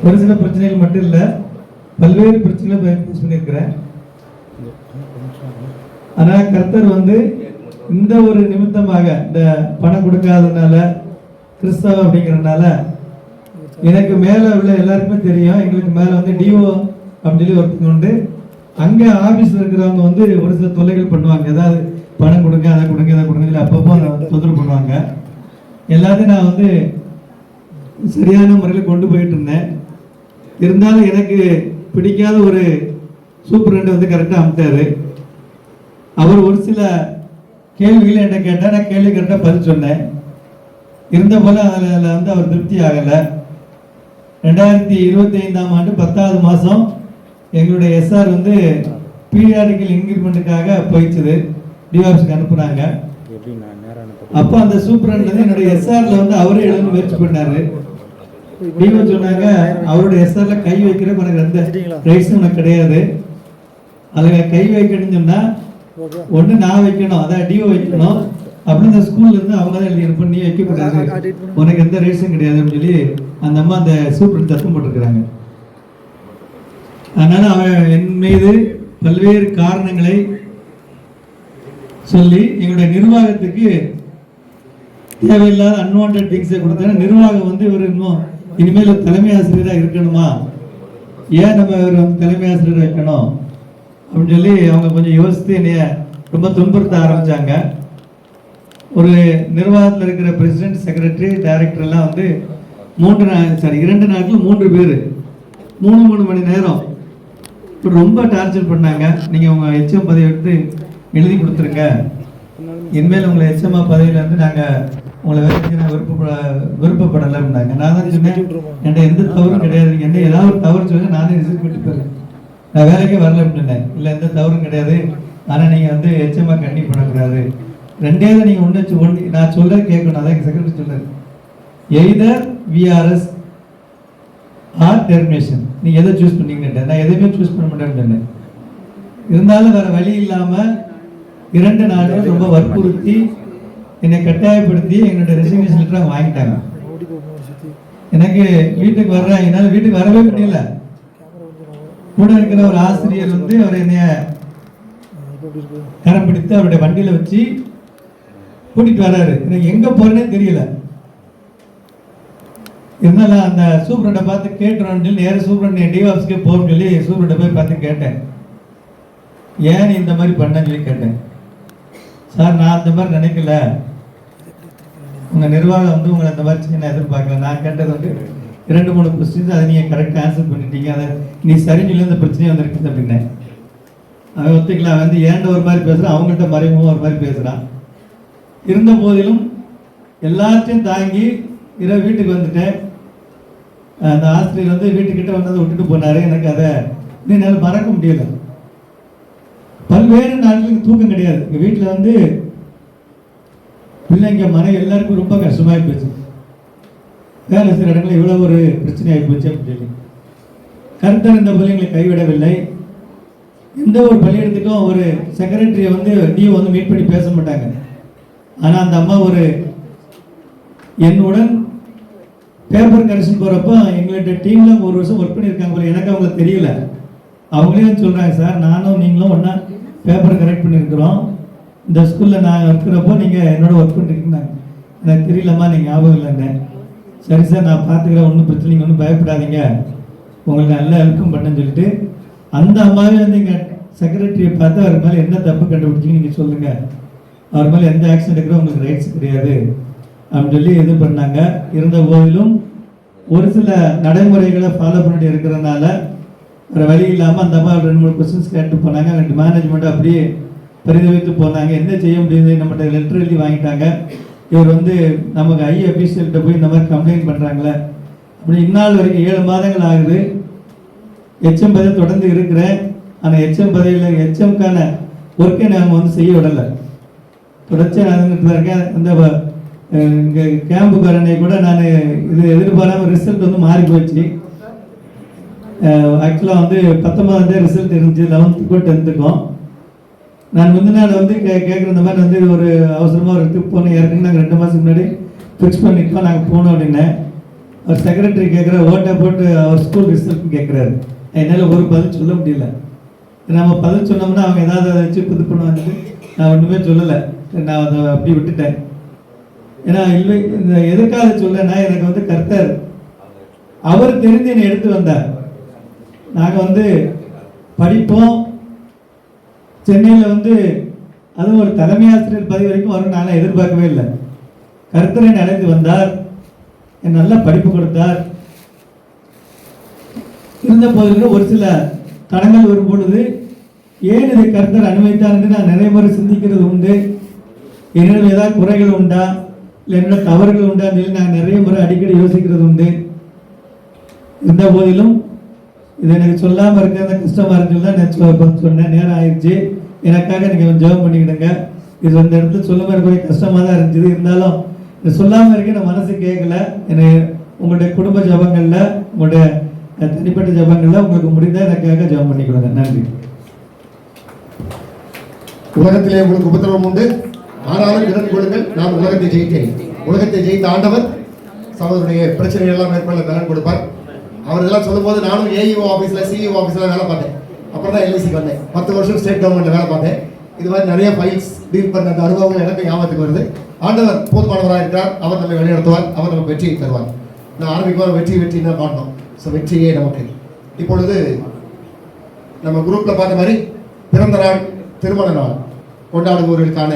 ஒரு சில பிரச்சனைகள் மட்டும் இல்லை, பல்வேறு பிரச்சனைகளை பேஸ் பண்ணியிருக்கிறேன். ஆனால் கர்த்தர் வந்து இந்த ஒரு நிமித்தமாக, இந்த பணம் கொடுக்காததுனால, கிறிஸ்தவ அப்படிங்கிறதுனால, எனக்கு மேலே உள்ள எல்லாருக்குமே தெரியும், எங்களுக்கு மேலே வந்து டிஓ அப்படின்னு சொல்லி ஒருத்தங்க உண்டு. அங்கே ஆஃபீஸில் இருக்கிறவங்க வந்து ஒரு சில தொல்லைகள் பண்ணுவாங்க. ஏதாவது பணம் கொடுங்க, அதை கொடுங்க, இதை கொடுங்க சொல்லி அப்பப்போ தொந்தரவு பண்ணுவாங்க. எல்லாத்தையும் நான் வந்து சரியான முறையில் கொண்டு போயிட்டு இருந்தேன். இருந்தாலும் எனக்கு பிடிக்காத ஒரு சூப்பரண்ட் வந்து கரெக்டாக அமுத்தாரு. அவர் ஒரு சில கேள்விகளை என்ன கேட்டால் நான் கேள்வி கரெக்டாக பதில் சொன்னேன். இருந்த போல அதில் வந்து அவர் திருப்தி ஆகலை. 2025ஆம் ஆண்டு 10வது மாதம் எங்களுடைய எஸ்ஆர் வந்து பீரியாடிக்கல் இன்கிரிமெண்ட்டுக்காக போயிடுச்சுது, டிஆர்சிக்கு அனுப்புனாங்க. அப்போ அந்த சூப்பரண்ட் வந்து என்னுடைய எஸ்ஆரில் வந்து அவரே எழுத முயற்சி பண்ணார். டிஓ சொன்னாங்க, அவருடைய எஸ்ஆரில் கை வைக்கிற உனக்கு எந்த ரைட்ஸும் உனக்கு கிடையாது, அதில் கை வைக்கணும்னு சொன்னால் ஒன்று நான் வைக்கணும், அதான் டிஓ வைக்கணும் அப்படின்னு இந்த ஸ்கூல்ல இருந்து அவங்க தான் எழுதி அனுப்ப, நீ வைக்கக்கூடாது, உனக்கு எந்த ரைட்ஸும் கிடையாது அப்படின்னு சொல்லி அந்த அம்மா அந்த சூப்பரண்ட் சத்தம் போட்டிருக்கிறாங்க. அதனால அவன் என் மீது பல்வேறு காரணங்களை சொல்லி எங்களுடைய நிர்வாகத்துக்கு தேவையில்லாத அன்வான்ட் திங்ஸை கொடுத்தா, நிர்வாகம் வந்து இவர் இன்னும் இனிமேல் தலைமை ஆசிரியராக இருக்கணுமா, ஏன் நம்ம இவர் வந்து தலைமை ஆசிரியர் வைக்கணும் அப்படின்னு சொல்லி அவங்க கொஞ்சம் யோசித்து என்னைய ரொம்ப துன்புறுத்த ஆரம்பித்தாங்க. ஒரு நிர்வாகத்தில் இருக்கிற பிரசிடென்ட், செக்ரட்டரி, டைரக்டர் எல்லாம் வந்து 2 நாட்கள் 3 பேர் 3 மணி நேரம் ரொம்ப டார்ச்சர் பண்ணாங்க. நீங்கள் உங்கள் எச்எம் பதவி எடுத்து எழுதி கொடுத்துருங்க, இனிமேல் உங்களை எச்எம்ஆ பதவியில் வந்து நாங்கள் உங்களை விருப்பப்படலை அப்படின்னாங்க. நான் தான் சொன்னேன், என்கிட்ட எந்த தவறும் கிடையாது, நீங்கள் என்ன ஏதாவது ஒரு தவறு சொல்லுங்க, நானே ரிசீவ் பண்ணிட்டு போயிருக்கேன், நான் வேலைக்கே வரல அப்படின்னேன். இல்லை எந்த தவறும் கிடையாது, ஆனால் நீங்கள் வந்து எச்எம்ஆ கண்டிப்பாக பண்ணக்கூடாது, ரெண்டேதான் நீங்கள் ஒன்று நான் சொல்ல கேட்கணும். அதான் எங்கள் செக்ரட்டரி சொல்றாரு, எய்தர் விஆர்எஸ் ஆர் டெர்மினேஷன், நீங்கள் எதை சூஸ் பண்ணீங்கன்னு. நான் எதையுமே சூஸ் பண்ண மாட்டேன்னு சொன்னேன். இருந்தாலும் வேறு வழி இல்லாமல் 2 நாட்கள் ரொம்ப வற்புறுத்தி என்னை கட்டாயப்படுத்தி என்னோட ரெசிக்னேஷன் லெட்டர் வாங்கிட்டாங்க. எனக்கு வீட்டுக்கு வர்றேன், என்னால் வீட்டுக்கு வரவே முடியல. கூட இருக்கிற ஒரு ஆசிரியர் வந்து அவர் என்னைய கரம் பிடித்து அவருடைய வண்டியில் வச்சு கூட்டிட்டு வர்றாரு. எனக்கு எங்கே போறேன்னே தெரியல. இருந்தாலும் அந்த சூப்பரண்டை பார்த்து கேட்டுறோன்னு சொல்லி நேரம் சூப்பரண்ட் டிஆர்சிக்கே போகணும்னு சொல்லி சூப்பரண்டை போய் பார்த்து கேட்டேன், ஏன் நீ இந்த மாதிரி பண்ணன்னு சொல்லி கேட்டேன். சார், நான் அந்த மாதிரி நினைக்கல, உங்கள் நிர்வாகம் வந்து உங்களை அந்த மாதிரி செய்ய நான் எதிர்பார்க்கல, நான் கேட்டது வந்து 2-3 கொஸ்டின்ஸ், அதை நீங்கள் கரெக்டாக ஆன்சர் பண்ணிட்டீங்க, அதை நீ சரின்னு சொல்லி அந்த பிரச்சனையை வந்துருக்குது அப்படின்னேன். அவன் ஒத்துக்கலாம், வந்து ஏன்ட ஒரு மாதிரி பேசுகிறான், அவங்கள்ட்ட மறைமுகம் ஒரு மாதிரி பேசுகிறான். இருந்த போதிலும் எல்லாத்தையும் தாங்கி இரவு வீட்டுக்கு வந்துட்டேன். அந்த ஆசிரியர் வந்து வீட்டுக்கிட்ட வந்ததை விட்டுட்டு போனார். எனக்கு அதை என்னால் மறக்க முடியல. பல்வேறு நாட்களுக்கு தூக்கம் கிடையாது. எங்கள் வீட்டில் வந்து பிள்ளைங்க மனைவி எல்லாருக்கும் ரொம்ப கஷ்டமாகி போச்சு. வேலை செய்கிற இடங்களில் இவ்வளோ ஒரு பிரச்சனை ஆகி போச்சு அப்படின்னு சொல்லி கர்த்தர் இந்த பிள்ளைங்களை கைவிடவில்லை. எந்த ஒரு பள்ளியிடத்துக்கும் ஒரு செக்ரட்டரியை வந்து டிஓ வந்து மீட் பண்ணி பேச மாட்டாங்க. ஆனால் அந்த அம்மா ஒரு என்னுடன் பேப்பர் கரெக்ஷன் போகிறப்போ எங்கள்கிட்ட டீமில் 1 வருஷம் ஒர்க் பண்ணியிருக்காங்க போல, எனக்கு அவங்களுக்கு தெரியல. அவங்களே சொல்கிறாங்க, சார் நானும் நீங்களும் ஒன்றா பேப்பர் கரெக்ட் பண்ணியிருக்கிறோம், இந்த ஸ்கூலில் நான் இருக்கிறப்போ நீங்கள் என்னோட ஒர்க் பண்ணிருக்கீங்க, எனக்கு தெரியலம்மா, நீங்கள் ஞாபகம் இல்லைன்னு. சரி சார், நான் பார்த்துக்கிறேன், ஒன்றும் பிரச்சனை, நீங்கள் ஒன்றும் பயப்படாதீங்க, உங்களுக்கு நல்லா வெல்கம் பண்ணேன்னு சொல்லிட்டு அந்த அம்மாவே வந்து எங்கள் செக்ரட்டரியை பார்த்து அவர் மேலே என்ன தப்பு கண்டுபிடிச்சிங்க நீங்கள் சொல்லுங்கள், அவர் மேலே எந்த ஆக்ஷன் எடுக்கிறோம், உங்களுக்கு ரைட்ஸ் கிடையாது அப்படின்னு சொல்லி இது பண்ணாங்க. இருந்த போதிலும் ஒரு சில நடைமுறைகளை ஃபாலோ பண்ணிட்டு இருக்கிறதுனால வேறு வழி இல்லாமல் அந்த அம்மா 2-3 கொஸ்டின்ஸ் கேட்டு போனாங்க. 2 மேனேஜ்மெண்ட் அப்படியே பரிதவித்து போனாங்க. என்ன செய்ய முடியுது, நம்மகிட்ட லெட்டர் எழுதி வாங்கிட்டாங்க, இவர் வந்து நமக்கு அஃபீஷியல்கிட்ட போய் இந்த மாதிரி கம்ப்ளைண்ட் பண்ணுறாங்களே அப்படி. இந்நாள் வரைக்கும் 7 மாதங்கள் ஆகுது. எச்எம் பதவி தொடர்ந்து இருக்கிறேன். ஆனால் எச்எம் பதவியில் எச்எம்கான ஒர்க்கை நாங்கள் வந்து செய்ய விடலை. தொடர்ச்சியாக நடந்துட்டு தான் இருக்கேன். அந்த இங்கே கேம்புக்காரனை கூட நான் இது எதிர்பாராமல் ரிசல்ட் வந்து மாறி போச்சு. ஆக்சுவலாக வந்து 19ஆம் ரிசல்ட் இருந்துச்சு, 11க்கும் 10க்கும். நான் முந்தின நாள் வந்து கேட்குற இந்த மாதிரி வந்து ஒரு அவசரமாக ஒரு ட்ரிப் போனேன். ஏற்கனவே நாங்கள் 2 மாதத்துக்கு முன்னாடி ஃபிக்ஸ் பண்ணிட்டோம், நாங்கள் போனோம் அப்படின்னேன். அவர் செக்ரட்டரி கேட்குற ஓட்டை போட்டு அவர் ஸ்கூல் ரிசல்ட் கேட்குறாரு. என்னால் ஒரு பதில் சொல்ல முடியல. நம்ம பதில் சொன்னோம்னா அவங்க ஏதாவது அதை வச்சு இது பண்ணுவாங்க. நான் ஒன்றுமே சொல்லலை, நான் அதை அப்படி விட்டுட்டேன். ஏன்னா இல்லை, இந்த எதற்காக சொல்லனா, எனக்கு வந்து கர்த்தர் அவர் தெரிஞ்சு என்னை எடுத்து வந்தார். நாங்கள் வந்து படிப்போம், சென்னையில் வந்து அதுவும் ஒரு தலைமை ஆசிரியர் பதவி வரைக்கும் வரும் நான் எதிர்பார்க்கவே இல்லை. கர்த்தர் என்னை அழைத்து வந்தார், என் நல்ல படிப்பு கொடுத்தார். இருந்த போதிலும் ஒரு சில தடங்கள் வரும் பொழுது ஏன் இதை கர்த்தர் அனுமதித்தார் என்று நான் நிறைய முறை சிந்திக்கிறது உண்டு. என்னிடம் ஏதாவது குறைகள் உண்டா, இல்லை என்னோட தவறுகள் உண்டா சொல்லி நான் நிறைய முறை அடிக்கடி யோசிக்கிறது உண்டு. இருந்த போதிலும் இதை எனக்கு சொல்லாமல் இருக்கிறத கஷ்டமாக இருக்குன்னு தான் சொன்னேன். நேரம் ஆயிடுச்சு, எனக்காக நீங்கள் ஜெபம் பண்ணிக்கிடுங்க. இது இந்த இடத்துல சொல்ல மாதிரி கொஞ்சம் கஷ்டமாக தான் இருந்துச்சு. இருந்தாலும் இது சொல்லாமல் இருக்க என் மனசு கேட்கல. என்னை உங்களுடைய குடும்ப ஜபங்களில், உங்களுடைய தனிப்பட்ட ஜபங்களில் உங்களுக்கு முடிந்தால் எனக்காக ஜெபம் பண்ணிக்கொடுங்க. நன்றி. உலகத்திலே உங்களுக்கு உபத்திரவம் உண்டு, ஆனாலும் இறந்து கொள்ளுங்கள், நான் உலகத்தை ஜெயித்தேன். உலகத்தை ஜெயித்த ஆண்டவர் சகோதரனுடைய பிரச்சனைகள் எல்லாம் மேற்கொள்ள பலன் கொடுப்பார். அவர் இதெல்லாம் சொல்லும்போது நானும் ஏஇஓ ஆஃபீஸில் சிஇஓ ஆஃபீஸில் வேலை பார்த்தேன். அப்புறம் தான் எல்ஐசிக்கு வந்தேன். 10 வருஷம் ஸ்டேட் கவர்மெண்ட்டில் வேலை பார்த்தேன். இது மாதிரி நிறைய ஃபைல்ஸ் டீல் பண்ண அந்த அனுபவங்கள் எனக்கு ஞாபகத்துக்கு வருது. ஆண்டவர் போதுமானவராக இருக்கிறார், அவர் நம்மை வழிநடத்துவார், அவர் நமக்கு வெற்றியை தருவார். நான் ஆரம்பிக்கும் வெற்றி தான் பாடணும். ஸோ வெற்றியே நமக்கு. இப்பொழுது நம்ம குரூப்பில் பார்த்த மாதிரி பிறந்த நாள், திருமண நாள் கொண்டாடுபவர்களுக்கான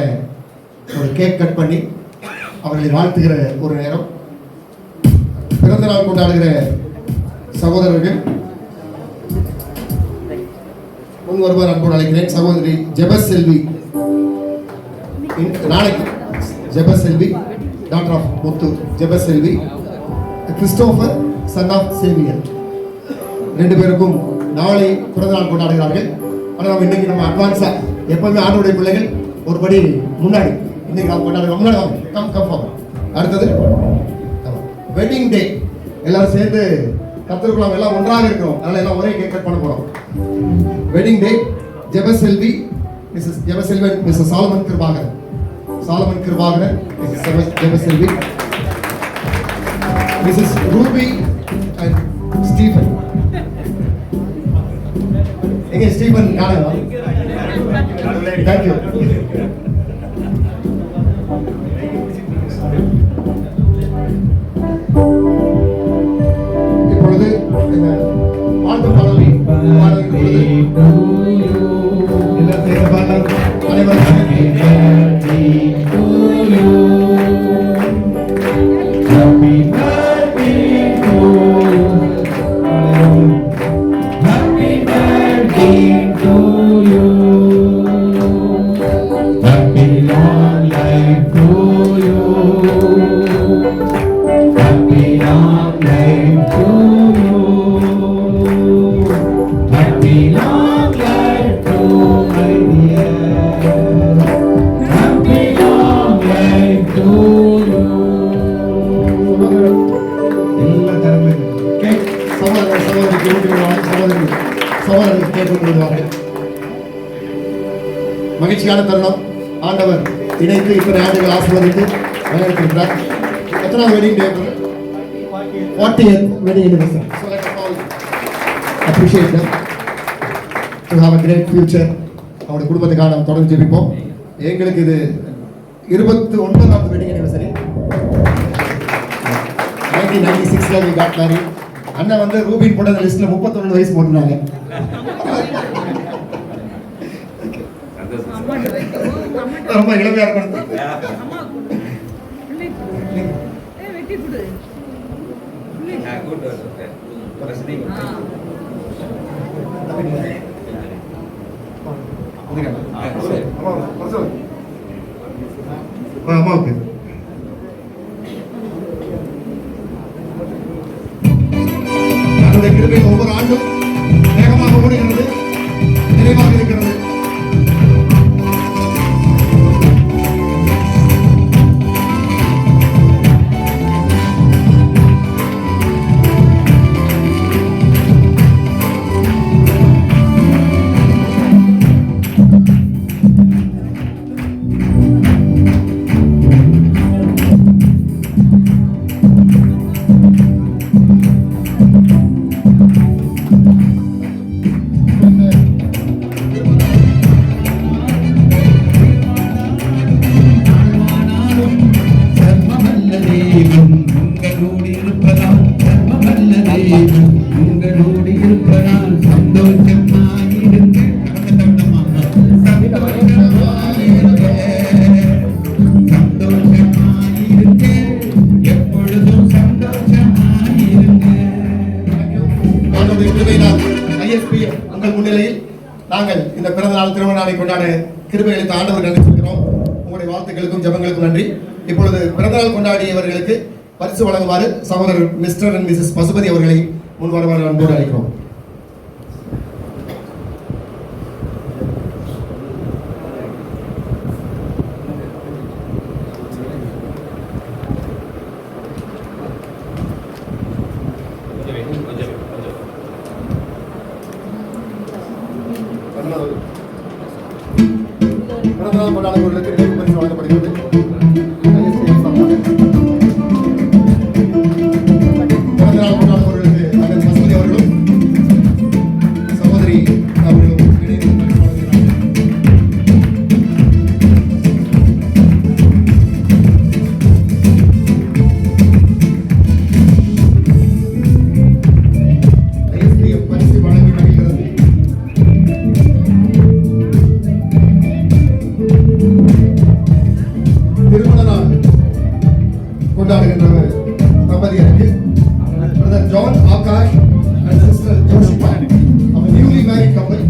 ஒரு கேக் கட் பண்ணி அவர்களை வாழ்த்துகிற ஒரு நேரம். பிறந்த நாள் கொண்டாடுகிற சகோதரர்கள் முன் வருவார் அன்போடு அழைக்கிறேன். சகோதரி ஜெபசெல்வி, நாளைக்கு Jebaselvi, doctor of Muthu Jebaselvi, Christopher son of Xavier, 2 பேருக்கும் நாளை பிறந்தநாள் கொண்டாடுகிறார்கள். ஆனால் நம்ம இன்னைக்கு நம்ம அட்வான்ஸா எப்பவுமே ஆண்டோடைய பிள்ளைகள் ஒருபடி முன்னாடி இன்னைக்கு நாம் கொண்டாடுறோம். முன்னாடி அடுத்தது வெட்டிங் டே. எல்லாரும் சேர்ந்து கத்திருக்கலாம், எல்லாம் ஒன்றாக இருக்கிறோம். அதனால எல்லாம் ஒரே கேக் கட் பண்ண போறோம். Wedding day Jebaselvi, Mrs Jebaselvi, Mrs Solomon Kirubakaran, Solomon Kirubakaran, Mrs Jebaselvi, Mrs Ruby and Stephen. எங்க ஸ்டீஃபன் காணவா? தேங்க்யூ. இப்பொழுது வாழ்த்து பாடலை மகிழ்ச்சியான தருணம். ஆண்டவர் இணைத்து இத்தனை ஆண்டுகள் ஆசீர்வதித்து வழிநடத்திருக்கிறார். எத்தனாவது wedding day? 40th wedding anniversary. So let us all appreciate them to have a great future. அவருடைய குடும்பத்துக்காக நாம் தொடர்ந்து ஜெபிப்போம். எங்களுக்கு இது 29th wedding anniversary. 1996 we got married. அண்ணா வந்து ரூபின் போட்ட லிஸ்ட்ல 31 வயசு போட்டுனாங்க. ரொம்ப இளமையா இருக்கணும். அம்மாவுக்கு கிருபை ஒவ்வொரு ஆண்டும் வேகமாக ஓடுகிறது, நிறைவாக இருக்கிறது. ஆண்டவருடைய கிருபையினால் ISPF உங்கள் முன்னிலையில் நாங்கள் இந்த பிறந்த நாள் திருமண நாளை கொண்டாட கிருபை அளித்த ஆண்டவர் நன்றி சொல்கிறோம். உங்களுடைய வாழ்த்துக்களுக்கும் ஜெபங்களுக்கும் நன்றி. இப்பொழுது பிறந்தநாள் கொண்டாடியவர்களுக்கு பரிசு வழங்குமாறு சகோதரர் மிஸ்டர் அண்ட் மிஸ்ஸஸ் பசுபதி அவர்களை முன்வருமாறு அன்போடு அழைக்கிறோம். பிறந்தநாள் கொண்டாடுபவர்களுக்கு நினைவு பரிசு வழங்கப்படுகிறது. பிறந்தநாள் கொண்டாடுபவர்களுக்கு அண்ணன் பசுபதி அவர்களும் சகோதரி அவர்களும் நினைவு பரிசு வழங்குகிறார்கள். ISPF பரிசு வழங்கி மகிழ்கிறது. திருமண நாள் கொண்டாடுகின்றவர் தம்பதியருக்கு brother John Akash and sister Joshiba. அவர் நியூலி மேரிட் கப்பல்.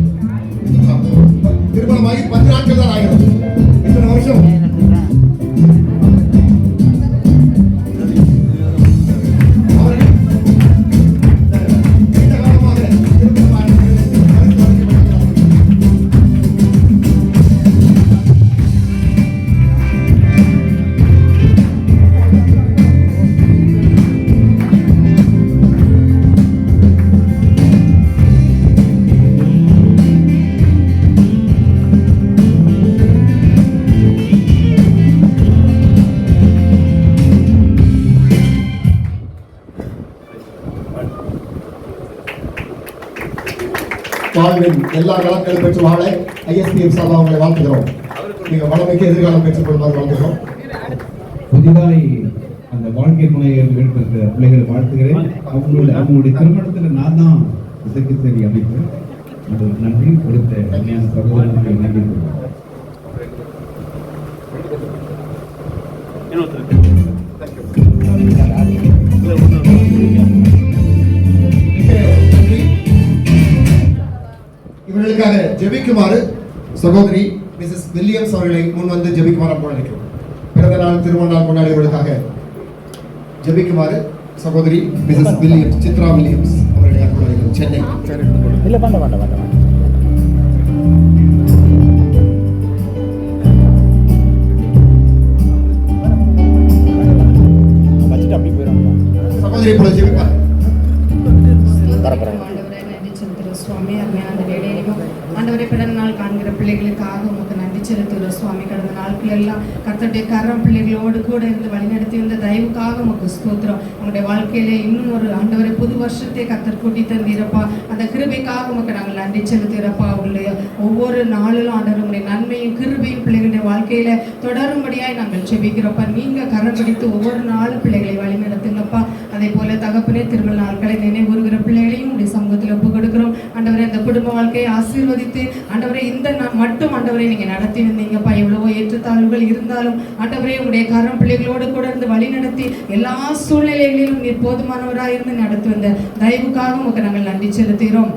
திருமணமாகி 10 நாட்கள் தான் ஆகிறது. எத்தனை வருஷம்? அவர்கள் நீண்ட காலமாக திருமணமாக வாழ்வின் எல்லா நலன்களும் பெற்று வாழ ISPF சார்பாக அவங்களை வாழ்த்துகிறோம். நீங்க வளமைக்கு எதிர்காலம் பெற்றுக் கொள்வார் வாழ்த்துகிறோம். புதிதாய் அந்த வாழ்க்கை முறையை எடுத்திருக்கிற பிள்ளைகளை வாழ்த்துகிறேன். அவங்களுடைய திருமணத்தில் நான் தான் இசைக்கு சரி அமைக்கிறேன். அது நன்றி கொடுத்த அருமையான சகோதரர்களுக்கு நன்றி. இவர்களுக்காக ஜெபிக்குமாறு சகோதரி மிஸ்ஸஸ் வில்லியம்ஸ் அவர்களை முன் வந்து ஜெபிக்குமாறு அன்போடு அழைக்கிறோம். பிறந்த நாள் திருமண நாள் கொண்டாடியவர்களுக்காக ஜெபிக்குமாறு சகோதரி மிஸ்ஸஸ் வில்லியம்ஸ் சித்ரா வில்லியம்ஸ் அவர்களை அன்போடு அழைக்கிறோம். சென்னை. சகோதரி இப்பொழுது ஜெபிப்பார். ஆண்டவரே நன்றி செலுத்துகிற சுவாமி. அருமையான அந்த வேலையிலும் ஆண்டவரே பிறந்த நாள் காண்கிற பிள்ளைகளுக்காக உமக்கு நன்றி செலுத்துகிற சுவாமி. கடந்த நாட்கள் எல்லாம் கர்த்தருடைய கரம் பிள்ளைகளோடு கூட இருந்து வழிநடத்தி வந்த தயவுக்காக உமக்கு ஸ்தோத்திரம். உங்களுடைய வாழ்க்கையிலே இன்னும் ஒரு ஆண்டவரை புது வருஷத்தை கர்த்தர் கூட்டி தந்தீரப்பா. அந்த கிருபைக்காக உமக்கு நாங்கள் நன்றி செலுத்துகிறப்பா. அவங்களுடைய ஒவ்வொரு நாளிலும் ஆண்டவர் உங்களுடைய நன்மையும் கிருபையும் பிள்ளைகளுடைய வாழ்க்கையில தொடரும்படியாய் நாங்கள் செபிக்கிறோப்பா. நீங்க கரம் பிடித்து ஒவ்வொரு நாளும் பிள்ளைகளை வழிநடத்துங்கப்பா. அதே போல தகப்பனே திருமண நாட்களை நினைவுறுகிற பிள்ளைகளையும் உடைய சமூகத்தில் ஒப்பு கொடுக்கிறோம். ஆண்டவரே இந்த குடும்ப வாழ்க்கையை ஆசீர்வதித்து ஆண்டவரே இந்த மட்டும் ஆண்டவரை நீங்க நடத்தி வந்தீங்கப்பா. எவ்வளவோ ஏற்றத்தாழ்வுகள் இருந்தாலும் ஆண்டவரே உங்களுடைய கரம் பிள்ளைகளோடு கூட இருந்து வழி நடத்தி எல்லா சூழ்நிலைகளிலும் நீர் போதுமானவராக இருந்து நடத்தி வந்த தயவுக்காக உங்களுக்கு நாங்கள் நன்றி செலுத்துகிறோம்.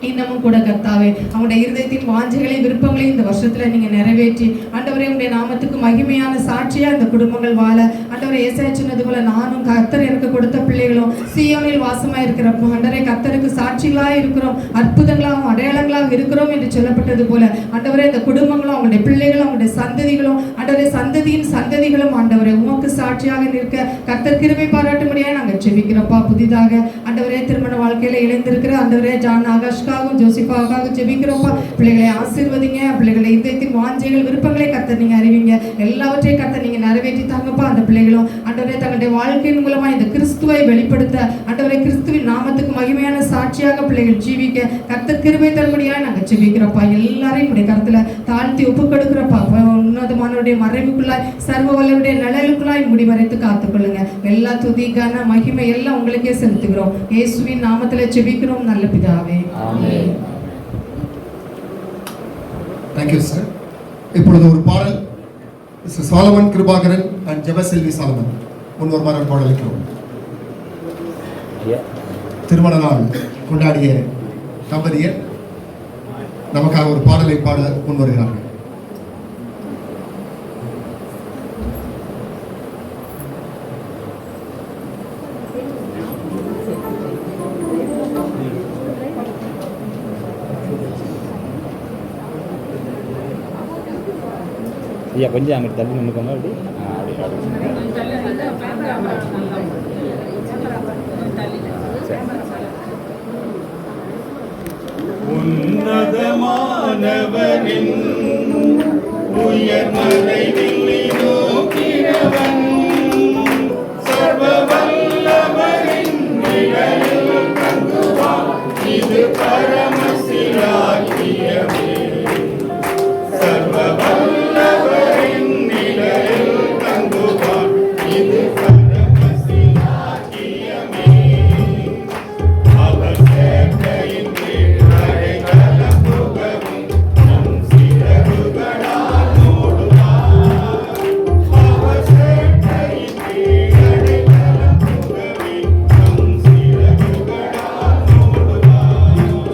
இன்னமும் கூட கர்த்தாவே அவங்களுடைய இருதயத்தின் வாஞ்சைகளை விருப்பங்களையும் இந்த வருஷத்துல நீங்க நிறைவேற்றி ஆண்டவரே உங்களுடைய நாமத்துக்கு மகிமையான சாட்சியா இந்த குடும்பங்கள் வாழ ஆண்டவரை ஏசாயா சொன்னது போல நானும் கர்த்தர் எனக்கு கொடுத்த பிள்ளைகளும் சீயோனில் வாசமா இருக்கிறப்போ ஆண்டவரே கர்த்தருக்கு சாட்சிகளா இருக்கிறோம், அற்புதங்களாகவும் அடையாளங்களாகவும் இருக்கிறோம் என்று சொல்லப்பட்டது போல ஆண்டவரே இந்த குடும்பங்களும் அவங்களுடைய பிள்ளைகளும் அவங்களுடைய சந்ததிகளும் ஆண்டவரே சந்ததியின் சந்ததிகளும் ஆண்டவரே உமக்கு சாட்சியாக நிற்க கர்த்தர் கிருபை பாராட்டும்படியாக நாங்கள் ஜெபிக்கிறோம்ப்பா. புதிதாக ஆண்டவரே திருமண வாழ்க்கையில இணைந்திருக்கிற ஆண்டவரே ஜான் ஆகாஷ் ஜோசிஃபாவுக்காக ஜெபிக்கிறோம்ப்பா. பிள்ளைகளை ஆசீர்வதிங்க. பிள்ளைகளை இதயத்தின் வாஞ்சைகள் விருப்பங்களை கர்த்தர் நீங்க அறிவிங்க. எல்லாவற்றையும் கர்த்தர் நீங்க நிறைவேற்றி தாங்கப்பா. அந்த பிள்ளைகளும் ஆண்டவரே தங்களுடைய வாழ்க்கையின் மூலமா இந்த கிறிஸ்துவை வெளிப்படுத்த ஆண்டவரே கிறிஸ்துவின் நாமத்துக்கு மகிமையான சாட்சியாக பிள்ளைகள் ஜீவிக்க கர்த்தர் கிருபை தரும்படியாக நாங்க ஜெபிக்கிறோம்ப்பா. எல்லாரையும் உடைய கருத்துல தாழ்த்தி ஒப்பு கொடுக்கிறப்பா. உன்னதமானவருடைய மறைவுக்குள்ளாய் சர்வ வல்லவருடைய நிழலுக்குள்ளாய் முடிவரைத்து காத்துக்கொள்ளுங்க. எல்லா துதி கன மகிமை எல்லாம் உங்களுக்கே செலுத்துகிறோம். இயேசுவின் நாமத்துல ஜெபிக்கிறோம் நல்ல பிதாவே. Thank you sir. இப்பொழுது ஒரு பாடல் மிஸ்டர் சாலமன் கிருபாகரன் அண்ட் ஜெபசெல்வி சாலமன் முன்வருமாறு பாடல் அளிக்கிறோம். திருமண நாள் கொண்டாடிய தம்பதியர் நமக்காக ஒரு பாடலை பாட முன் வருகிறார்கள். ஐயா கொஞ்சம் அங்கிட்டு தள்ளி நின்றுக்கோங்க. அப்படி உன்னதமானவனின் உயர்மறைவில்லை நோக்கிறவன் சர்வ வல்லவரின் நிழலில் தங்குவான். இது பரமசிலாக்கியமே. சர்வ வல்லவரின் நிழலில் தங்குவான். இது பரமசிலாக்கியமே. அவர் சேட்டையின் கீழ் அடைக்கலம் புகவும் நம் சிறகுகளால் மூடுவார். அவர் சேட்டையின் கீழ் அடைக்கலம் புகவே நம் சிறகுகளால் மூடுவார்.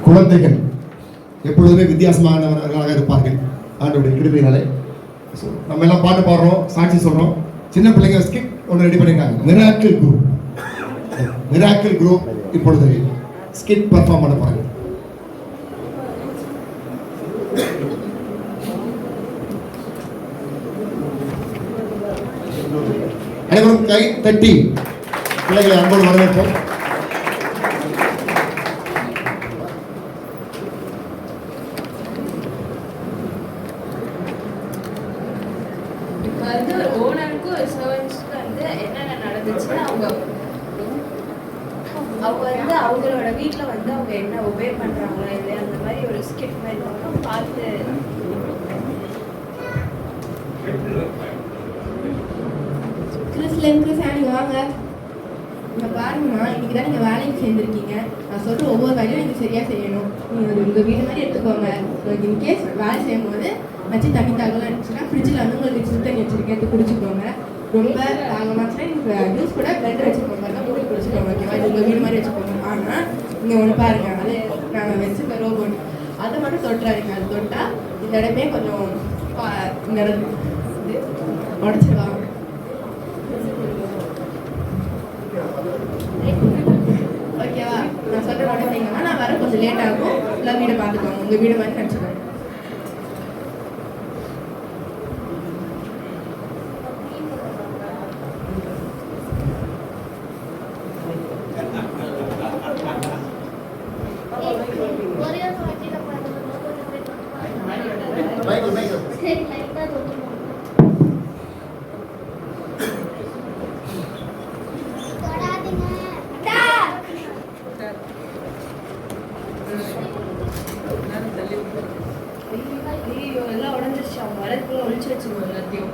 குழந்தைகள் எப்பொழுதுமே வித்தியாசமானவர்களாக இருப்பார்கள் ஆண்டவருடைய கிருபையினாலே. ஸோ நம்ம எல்லாம் பாட்டு பாடுறோம், சாட்சி சொல்றோம். சின்ன பிள்ளைங்க ஸ்கிட் ஒன்று ரெடி பண்ணிருக்காங்க, மிராக்கிள் குரூப் இப்பொழுது ஸ்கிட் பெர்ஃபார்ம் பண்ண போறாங்க. அனைவரும் கை தட்டி பிள்ளைகளை அன்போடு வரவேற்போம். வந்து ஒரு ஓனருக்கும் ஒரு சர்வன்ஸ்க்கு வந்து என்னென்ன நடந்துச்சுன்னா அவங்க வந்து அவங்களோட வீட்டில் வந்து அவங்க என்ன ஒபே பண்ணுறாங்களா இல்லையா அந்த மாதிரி ஒரு ஸ்கிட் மாதிரி பண்ணோம் பார்த்து. கிறிஸ்டியன் வாங்க இங்க பாருங்கம்மா, இன்னைக்கு தான் நீங்கள் வேலைக்கு சேர்ந்துருக்கீங்க. நான் சொல்கிற ஒவ்வொரு வேலையும் நீங்கள் சரியாக செய்யணும். நீங்கள் உங்கள் வீடு மாதிரி எடுத்துக்கோங்க. இன்கேஸ் வேலை செய்யும் போது வச்சு தண்ணி தாகலாம் இருந்துச்சுன்னா ஃப்ரிட்ஜில் வந்து உங்களுக்கு சுடு தண்ணி வச்சுருக்கேன், எடுத்து குடிச்சுக்கோங்க. ரொம்ப தாகமாச்சுன்னா நீங்கள் ஜூஸ் கூட பிளட் வச்சுக்கோங்க, மூடி குடிச்சுக்கோங்க. ஓகேவா? இது உங்கள் வீடு மாதிரி வச்சுக்கோங்க. ஆனால் நீங்கள் ஒன்று பாருங்கள், அது நாங்கள் வச்சுக்க ரோபோட் அதை மட்டும் தொட்டுறாதீங்க. அது தொட்டால் இந்த இடமே கொஞ்சம் இந்த இடம் உடச்சிருவாங்க. ஓகேவா? நான் சொல்கிற மட்டும் செய்யுங்கம்மா. நான் வர கொஞ்சம் லேட் ஆகும். எல்லாம் வீடை பார்த்துக்கோங்க, உங்கள் வீடு மாதிரி நினச்சிக்கோங்க. ஐயோ எல்லாம் உடஞ்சிருச்சு. அவங்க வரதுக்குள்ள ஒழிச்சு வச்சுக்கோ எல்லாத்தையும்.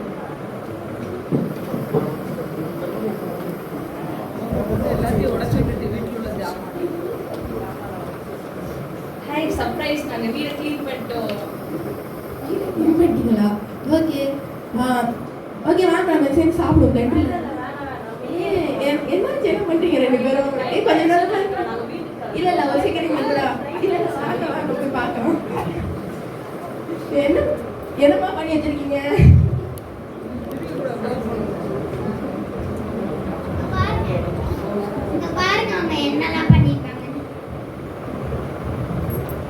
ஹாய், சர்ப்ரைஸ், நாங்கள் வீடை க்ளீன் பண்ணிட்டோம். க்ளீன் பண்ணிட்டீங்களா? ஓகே ஓகே வாங்க நம்ம சேர்ந்து சாப்பிடுவோம். என்னாச்சு, என்ன பண்ணுறீங்க ரெண்டு பேரும்? கொஞ்ச நேரம் இல்லை இல்லை ஒரு சீக்கிரம் வந்துடா. இல்லை சாப்பிட வாங்க போய் பார்க்கலாம். என்னம்மா பண்ணி வச்சிருக்கீங்க?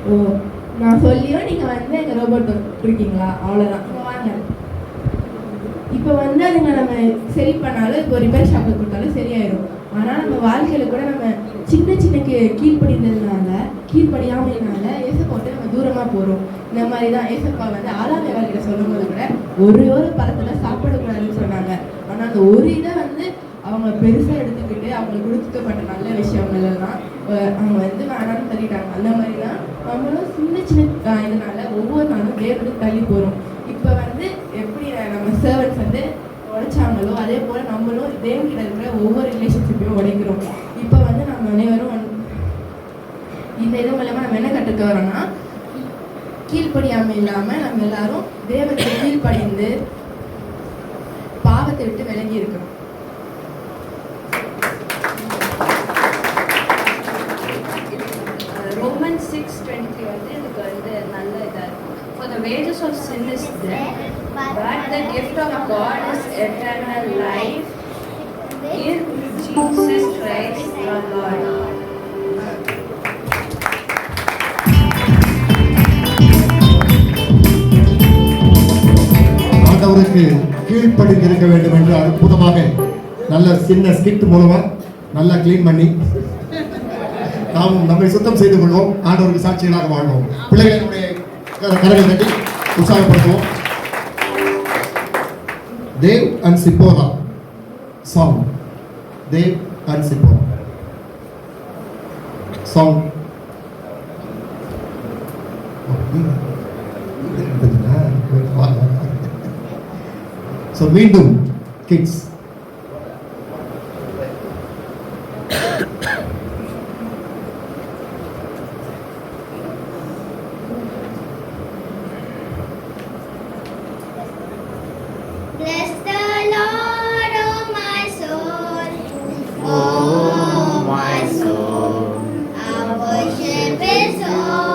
ஓ, நான் சொல்லியும் நீங்க வந்து எங்க ரோபோட் இருக்கீங்களா? அவ்வளவுதான். வாங்க. இப்போ வந்து அதுங்க நம்ம சரி பண்ணாலும் இப்போ ரிப்பேர் ஷாப்பில் கொடுத்தாலும் சரியாயிடும். ஆனால் நம்ம வாழ்க்கையில கூட நம்ம சின்ன சின்ன கீழ்ப்படியாமையினால ஏசப்பா வந்து நம்ம தூரமா போறோம். இந்த மாதிரி தான் ஏசப்பா வந்து ஆதாம் ஏவாள்கிட்ட சொல்லும் போது கூட ஒரு பழத்துல சாப்பிடக்கூடாதுன்னு சொன்னாங்க. ஆனா அந்த ஒரு இதை வந்து அவங்க பெருசா எடுத்துக்கிட்டு அவங்களுக்கு கொடுக்கப்பட்ட நல்ல விஷயங்கள் எல்லாம் அவங்க வந்து வேணாம்னு தள்ளிட்டாங்க. அந்த மாதிரி தான் நம்மளும் சின்ன இதனால ஒவ்வொரு நாளும் தேவனுக்கு தள்ளி போறோம். இப்போ வந்து எப்படி நம்ம சர்வன்ஸ் வந்து உடைச்சாங்களோ அதே போல நம்மளும் தேவன்கிட்ட இருக்கிற ஒவ்வொரு ரிலேஷன்ஷிப்பையும் உடைக்கிறோம். இப்போ வந்து நம்ம அனைவரும் இந்த இது மூலமா நம்ம என்ன கற்றுக்க வரோம்னா, கீழ்ப்படியாமை இல்லாம நம்ம எல்லாரும் தேவனுக்கு கீழ்ப்படிந்து பாவத்தை விட்டு விலகி இருக்கிறோம். Romans 6:23 வந்து எனக்கு வந்து நல்ல இதா இருக்கும். For the wages of sin is death, but the gift of God is eternal life in Jesus Christ our Lord. ஆண்டவருக்கு கீழ்ப்படிந்து இருக்க வேண்டும் என்று அற்புதமாக நல்ல சின்ன ஸ்கிட் மூலமா நல்லா கிளீன் பண்ணி நாம் நம்மை சுத்தம் செய்து கொள்வோம். ஆண்டவருக்கு சாட்சிகளாக வாழ்வோம். பிள்ளைகளுடைய கரங்களை கட்டி உற்சாகப்படுத்துவோம். Dev and Zipporah song. Dev and Zipporah song. So மீண்டும் kids. Bless the Lord, oh my soul. Oh my soul. Our worship is all.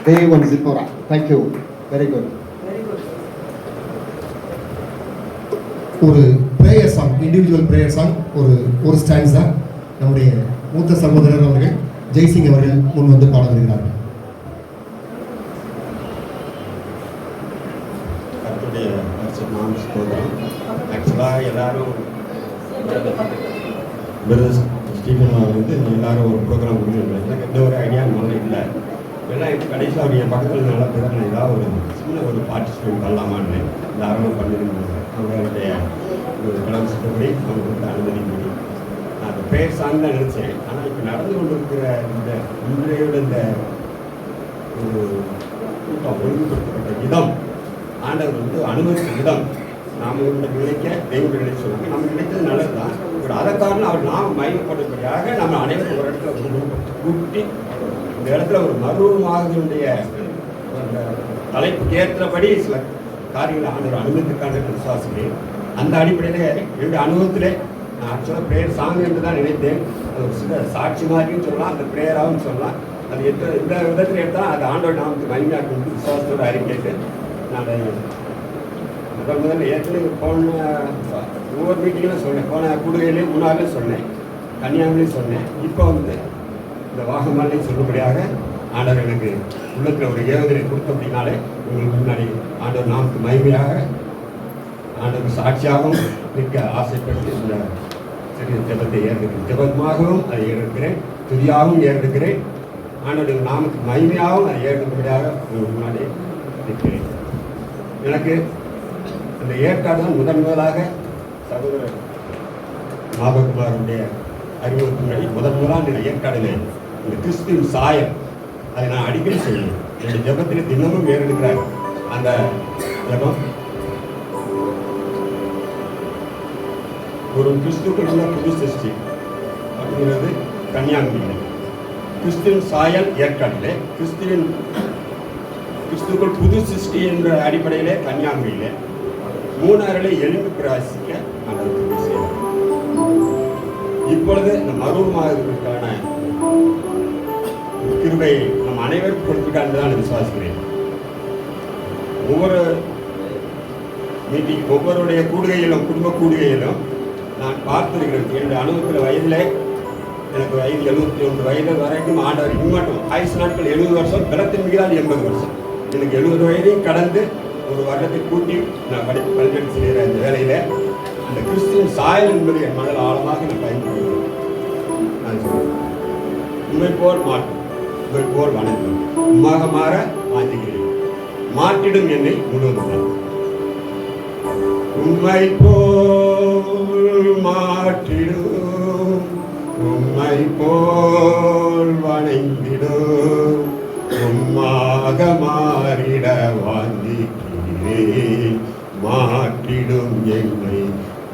Devan Zipporah. Thank you, very good. ஒரு prayer song, individual prayer song, ஒரு ஸ்டாண்ட்ஸா நம்முடைய மூத்த சகோதரர் அவர்கள் ஜெய்சிங் அவர்கள் முன் வந்து பாட வருகிறார்கள். ஆக்சுவலாக எல்லாரும் பிரதர்ஸ் ஸ்டீஃபன் வந்து எல்லாரும் ஒரு ப்ரோக்ராம் கொடுத்துருக்காங்க. எனக்கு எந்த ஒரு ஐடியா முதல்ல இல்லை. எல்லாம் இப்போ கடைசியில் அவர் என் பக்கத்தில் நல்லா பேர் ஏதாவது ஒரு சின்ன ஒரு பார்ட்டிசிபேட் பண்ணலாமான்னு எல்லாரும் பண்ணியிருந்தாங்க. அவங்களுடைய ஒரு கடவுள் சித்தப்படி அவங்க கொடுத்த அனுமதிப்படி நான் அந்த பேர் சாங் தான் நினச்சேன். ஆனால் இப்போ நடந்து கொண்டு இருக்கிற இந்த இன்றையோட இந்த ஒரு கூட்டம் ஒழுங்குபடுத்தப்பட்ட விதம், ஆண்டவர் வந்து அனுமதித்த விதம், நாம் நினைக்க தெய்வம் நினைச்சு சொன்னாங்க. நம்ம நினைத்தது நல்லது தான். பட் அதை காரணம் அவர் நாம் மயமப்படும்படியாக நம்ம அனைவரும் ஒரு இடத்துல கூட்டி இந்த இடத்துல ஒரு மறுமாகனுடைய தலைப்புக்கு ஏற்றபடி சில காரியங்களை ஆண்டவர் அனுமதிக்கான விசுவாசிக்கிறேன். அந்த அடிப்படையில் என்னுடைய அனுபவத்திலே நான் ஆக்சுவலாக ப்ரேயர் சாங் என்று தான் நினைத்தேன். அது ஒரு சில சாட்சி மாதிரியும் சொல்லலாம், அந்த ப்ரேயராகவும் சொல்லலாம். அது இந்த விதத்தில் எடுத்தால் அது ஆண்டவர் நாமத்துக்கு மகிமையாக கொண்டு விசுவாசத்தோடு அறிக்கைட்டு நான் முதல்ல ஏற்கனவே போன ஒவ்வொரு மீட்டிங்கும் சொன்னேன். போன கூடுகையிலையும் முன்னாடியும் சொன்னேன், கன்னியாகுமரியும் சொன்னேன். இப்போ வந்து இந்த வாகமாலையும் சொல்லும்படியாக ஆண்டவர் எனக்கு உள்ளத்தில் ஒரு ஏவுதலை கொடுத்தபடினாலே உங்களுக்கு முன்னாடி ஆண்டவர் நாமக்கு மகிமையாக ஆண்டவர் சாட்சியாகவும் நிற்க ஆசைப்பட்டு இந்த சிறிய ஜெபத்தை ஏறெடுக்கிறேன். ஜெபமாகவும் அதை ஏறெடுக்கிறேன், துதியாகவும் ஏறெடுக்கிறேன். ஆண்டவருடைய நாமக்கு மகிமையாகவும் அதை ஏறெடுக்கும்படியாக உங்களுக்கு முன்னாடி நிற்கிறேன். எனக்கு இந்த ஏற்காடு தான் முதலாக சகோதரர் மாபகுமாருடைய அறிமுகத்தின்படி முதலாக இந்த ஏற்காடில் இந்த கிறிஸ்துவின் சாயல் அதை நான் அடிக்கடி செய்வேன். என்னுடைய ஜெபத்தில் தினமும் ஏறெடுக்கிறார். அந்த ஜெபம் ஒரு கிறிஸ்துக்குள் உள்ள புது சிருஷ்டி அப்படிங்கிறது கன்னியாகுமரியில், கிறிஸ்துவின் சாயல் ஏற்காடிலே, கிறிஸ்துக்குள் புது சிருஷ்டி என்ற அடிப்படையிலே கன்னியாகுமரியிலே, மூணாறிலே எலும்பு பிரகாசிக்க அந்த செய்யலாம். இப்பொழுது இந்த மறுமாதத்திற்கான கிருபை நம் அனைவருக்கும் கொடுத்துருக்கான்னு தான் விசுவாசிக்கிறேன். ஒவ்வொரு மீட்டிங், ஒவ்வொருடைய கூடுகையிலும், குடும்ப கூடுகையிலும் நான் பார்த்திருக்கிறேன். என்னுடைய அனுபவத்தில் வயதிலே எனக்கு வயது 71 வயது வரைக்கும் ஆண்டவர் இம்மட்டும் ஆயுசு நாட்கள் 70 வருஷம், பலத்தின் மிகால் 80 வருஷம். எனக்கு 70 வயதையும் கடந்து ஒரு வருடத்தை கூட்டி நான் பல்கெட்டு செய்கிற இந்த வேலையில இந்த கிறிஸ்துவின் சாயல் என்பது என் மனதில் ஆழமாக நான் பயன்படுகிறேன். நான் சொல்றேன், உண்மை போல் மாற்றும், உண்மை போல் வணங்கும், உண்மாக மாற வாஞ்சிக்கிறேன், மாற்றிடும் என்னை முழுவதும். உண்மை போல் மாற்றிடும், உண்மை போல் வணங்கிடும், உம்மாக மாறிட வாஞ்சிக்கிறேன், மாற்றிடும் என்னை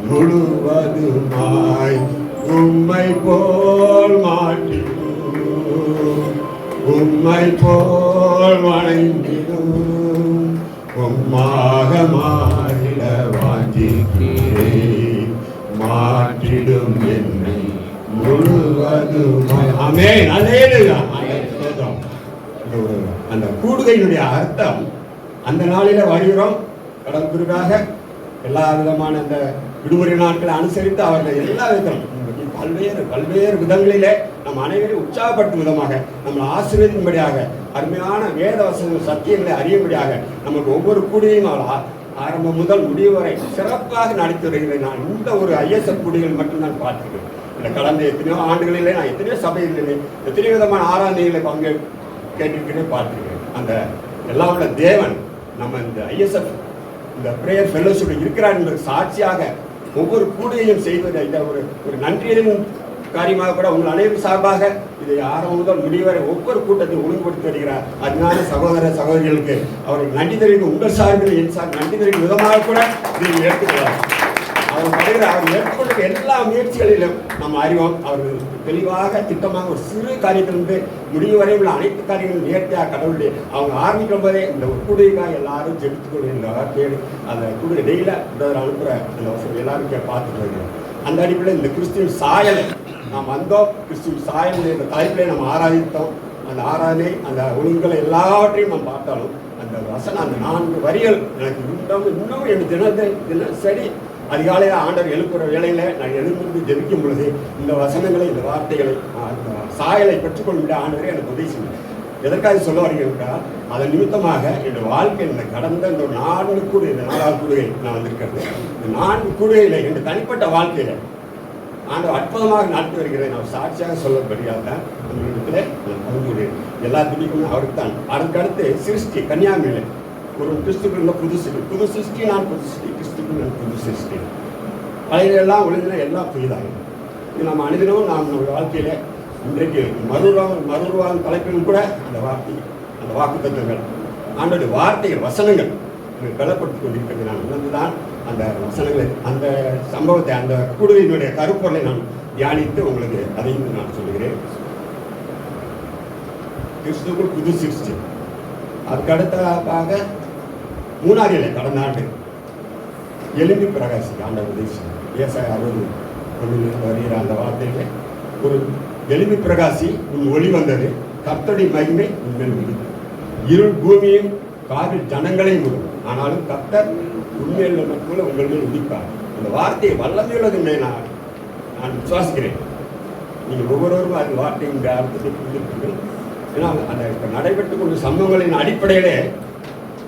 முழுவதுமாய். உம்மை போல் மாற்றிடும், உம்மை போல் வணங்கிடும், உம்மாக மாறிட வாஞ்சிக்கிறேன், மாற்றிடும் என்னை முழுவதுமாய். ஆமென், அல்லேலூயா. அந்த கூடுகையினுடைய அர்த்தம், அந்த நாளில வருகிறோம் கடற்குருவாக எல்லா விதமான அந்த விடுமுறை நாட்களை அனுசரித்து அவர்கள் எல்லா விதத்திலும் பல்வேறு விதங்களிலே நம் அனைவரையும் உற்சாகப்படுத்தும் விதமாக, நம்மளை ஆசீர்வதிக்கும்படியாக, அருமையான வேத வசனங்கள் சத்தியங்களை அறியும்படியாக நமக்கு ஒவ்வொரு கூடியையும் அவள் ஆரம்பம் முதல் முடிவு வரை சிறப்பாக நடத்தி வருகிறேன். நான் இந்த ஒரு ஐஎஸ்எஃப் கூடிகள் மட்டும்தான் பார்த்துக்கிறேன். இந்த கடந்த எத்தனையோ ஆண்டுகளிலே நான் எத்தனையோ சபைகளிலே எத்தனையோ விதமான ஆராதனைகளை பங்கு கேட்டிருக்கிறேன், பார்த்துருக்கிறேன். அந்த எல்லாம் உள்ள தேவன் நம்ம இந்த ஐஎஸ்எஃப் இந்த பிரேயர் ஃபெல்லோஷிப் இருக்கிறார் என்பது சாட்சியாக ஒவ்வொரு கூடையையும் செய்வது இந்த ஒரு நன்றியின் காரியமாக கூட உங்கள் அனைவரும் சார்பாக இதை ஆரம்பம் முதல் முடிவரை ஒவ்வொரு கூட்டத்தையும் ஒழுங்குபடுத்தி வருகிறார். அதனால சகோதர சகோதரிகளுக்கு அவர்கள் நன்றி தெரிவிக்கும், உங்கள் சார்பில் என் சார் நன்றி தெரிவிக்கும் விதமாக கூட இதை ஏற்றுக்கிறார். அவர் படுகிற அவர் ஏற்றுக்கொண்ட எல்லா முயற்சிகளிலும் நம்ம அறிவோம். அவர்கள் தெளிவாக திட்டமாக ஒரு சிறு காரியத்திலிருந்து முடிவு வரை உள்ள அனைத்து காரியங்களும் நேர்த்தியாக கடவுளுடைய அவங்க ஆரம்பிக்கும் போதே இந்த கூடுகைக்காக எல்லாரும் ஜெபித்துக்கொள்கின்ற தேடி அந்த கூடுகை டெய்லியில் அனுப்புகிற அந்த வசதி எல்லாரும் பார்த்துட்டு வருகிறோம். அந்த அடிப்படையில் இந்த கிறிஸ்துவின் சாயலை நாம் வந்தோம், கிறிஸ்துவின் சாயல் என்ற தலைப்பிலே நம்ம ஆராதித்தோம். அந்த ஆராதனை, அந்த ஒழுங்குகளை எல்லாவற்றையும் நாம் பார்த்தாலும் அந்த வசனம், அந்த 4 வரிகள் எனக்கு இன்னும் என் தினசரி அதிகாலையில் ஆண்டவர் எழுப்புற வேளையில நான் எழுந்து ஜெபிக்கும் பொழுது இந்த வசனங்களை, இந்த வார்த்தைகளை, அந்த சாயலை பெற்றுக்கொள்ள ஆண்டவரே எனக்கு உதவி செய்யும். எதற்காக சொல்ல வருகிறேன் என்றால், அதன் நிமித்தமாக என்னுடைய வாழ்க்கையில் இந்த கடந்த இந்த 4 கூடு, இந்த 4வது கூடுகை நான் வந்திருக்கிறது. இந்த 4 கூடுகையில் என்னுடைய தனிப்பட்ட வாழ்க்கையில ஆண்டவர் அற்புதமாக நடத்தி வருகிறேன். நான் சாட்சியாக சொல்லப்படியாக உங்களிடத்துல நான் பகிர்ந்துள்ளேன். எல்லா துணிக்கும் அவருக்கு தான். அதுக்கடுத்து சிருஷ்டி, கன்னியாகுமரியில் ஒரு கிறிஸ்துக்குள்ள புது சிருஷ்டி, நான் புது சிருஷ்டி, கிறிஸ்துக்குள் நான் புது சிருஷ்டி. பழையெல்லாம் ஒழுங்கின எல்லாம் புதிதாகும். இது நம்ம அனுதினமும் நாம் நம்ம வாழ்க்கையில இன்றைக்கு மறுவாங்க தலைப்பிலும் கூட அந்த வார்த்தை, அந்த வாக்கு தத்துவங்கள், ஆண்டோடைய வார்த்தைகள், வசனங்கள் பலப்படுத்திக் கொண்டிருக்கிறது. நான் உணர்ந்துதான் அந்த வசனங்களை, அந்த சம்பவத்தை, அந்த கூடுதலினுடைய கருப்பொருளை நான் தியானித்து உங்களுக்கு அதையும் நான் சொல்லுகிறேன். கிறிஸ்துவுக்குள் புது சிருஷ்டி. அதுக்கு அடுத்ததாக 3வது இலை கடந்த ஆண்டு எலும்பி பிரகாசி ஆண்டவர் உதவி ஏசாயா 60 வருகிற அந்த வார்த்தையில ஒரு எலும்பி பிரகாசி, உன் ஒளி வந்தது, கர்த்தருடைய மகிமை உண்மையில் முடிந்தது, இருள் பூமியும் காரில் ஜனங்களையும் விடும், ஆனாலும் கர்த்தர் உண்மையில் மட்டும் உங்கள் மேல் உதிப்பார். அந்த வார்த்தையை வல்லமையுள்ளது நான் விசுவாசிக்கிறேன். நீங்கள் ஒவ்வொருவரும் அது வார்த்தையின் அர்த்தத்தை புரிந்திருப்பீர்கள். ஏன்னா அந்த இப்போ நடைபெற்றுக் கொண்ட சம்பவங்களின் அடிப்படையிலே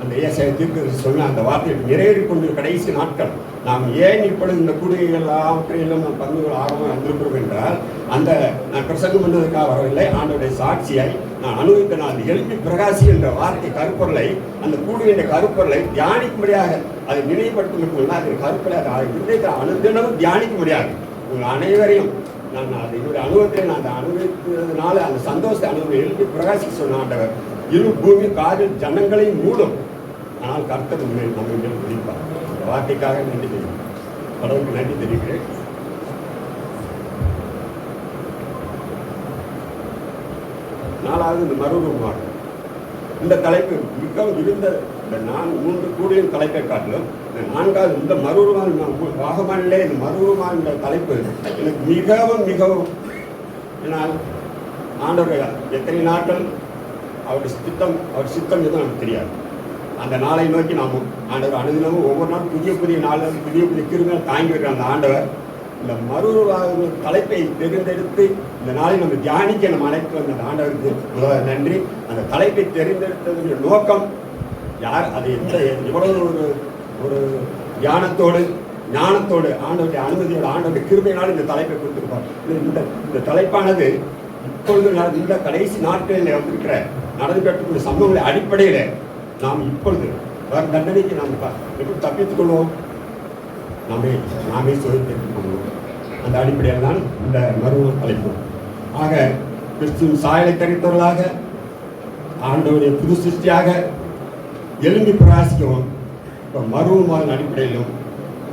அந்த ஏசாயா தீர்க்கதரிசி சொன்ன அந்த வார்த்தையை நிறைவேறி கொண்டு கடைசி நாட்கள் நாம் ஏன் இப்பொழுது இந்த கூடுகைகள் எல்லாவற்றையெல்லாம் நாம் பங்குகள் ஆர்வமாக வந்திருக்கிறோம் என்றால், அந்த நான் பிரசங்கம் பண்ணுவதற்காக வரவில்லை. ஆண்டோடைய சாட்சியாய் நான் அனுபவித்த நான் எழுப்பி பிரகாசி என்ற வார்த்தை கருப்பொருளை, அந்த கூடுகையின் கருப்பொருளை தியானிக்கும்படியாக அதை நினைவுபடுத்தும். அதன் கருப்பொருளை அதை அனுதினமும் தியானிக்கும்படியாக உங்கள் அனைவரையும் நான் அது என்னுடைய அனுபவத்தை நான் அதை அனுபவித்ததுனால அந்த சந்தோஷத்தை அனுபவம் எழுப்பி பிரகாசி சொன்ன ஆண்டவர், இரு பூமி காதில் ஜனங்களையும் மூடும், ஆனால் கர்த்தர் உண்மையை நம்ம மேல் பிடிப்பார். அந்த வார்த்தைக்காக நன்றி தெரியும், கடவுளுக்கு நன்றி தெரிவிக்கிறேன். நாலாவது இந்த மறுரூபமாகும். இந்த தலைப்பு மிகவும் இருந்த இந்த 3 கூடியும் தலைப்பை காட்டிலும் இந்த 4வது இந்த மறுரூபமான வாகமானிலே இந்த மறுரூபமான இந்த தலைப்பு எனக்கு மிகவும் மிகவும், ஏன்னால் ஆண்டவர் எத்தனை நாட்கள் அவர் சித்தம் எதுவும் நமக்கு தெரியாது. அந்த நாளை நோக்கி நாமும் ஆண்டவர் அனுதினமும் ஒவ்வொரு நாளும் புதிய நாள் புதிய கிருமிகள் தாங்கி வைக்கிற அந்த ஆண்டவர் இந்த மறுரூப தலைப்பை தெரிந்தெடுத்து இந்த நாளை நம்ம தியானிக்க நம்ம அழைத்து வந்த அந்த ஆண்டவருக்கு முதல்ல நன்றி. அந்த தலைப்பை தெரிந்தெடுத்ததுடைய நோக்கம் யார், அது எவ்வளவு ஒரு தியானத்தோடு ஞானத்தோடு ஆண்டவருடைய அனுமதியோடு ஆண்டவருடைய கிருபையினால் இந்த தலைப்பை கொடுத்திருப்பார். இந்த தலைப்பானது இப்பொழுது இந்த கடைசி நாட்களில் வந்திருக்கிற நடந்துகின்ற சம்பவங்களை அடிப்படையில் நாம் இப்பொழுது வரும் தண்டனைக்கு நாம் எப்படி தப்பித்துக் கொள்வோம், நாமே சோதித்துக் கொள்வோம். அந்த அடிப்படையில் தான் இந்த மறுரூப தலைப்பு. ஆக கிறிஸ்துவின் சாயலை தரித்தவர்களாக ஆண்டவருடைய புது சிருஷ்டியாக எழும்பி பிரகாசிக்கவும் இப்போ மறுரூபமான அடிப்படையிலும்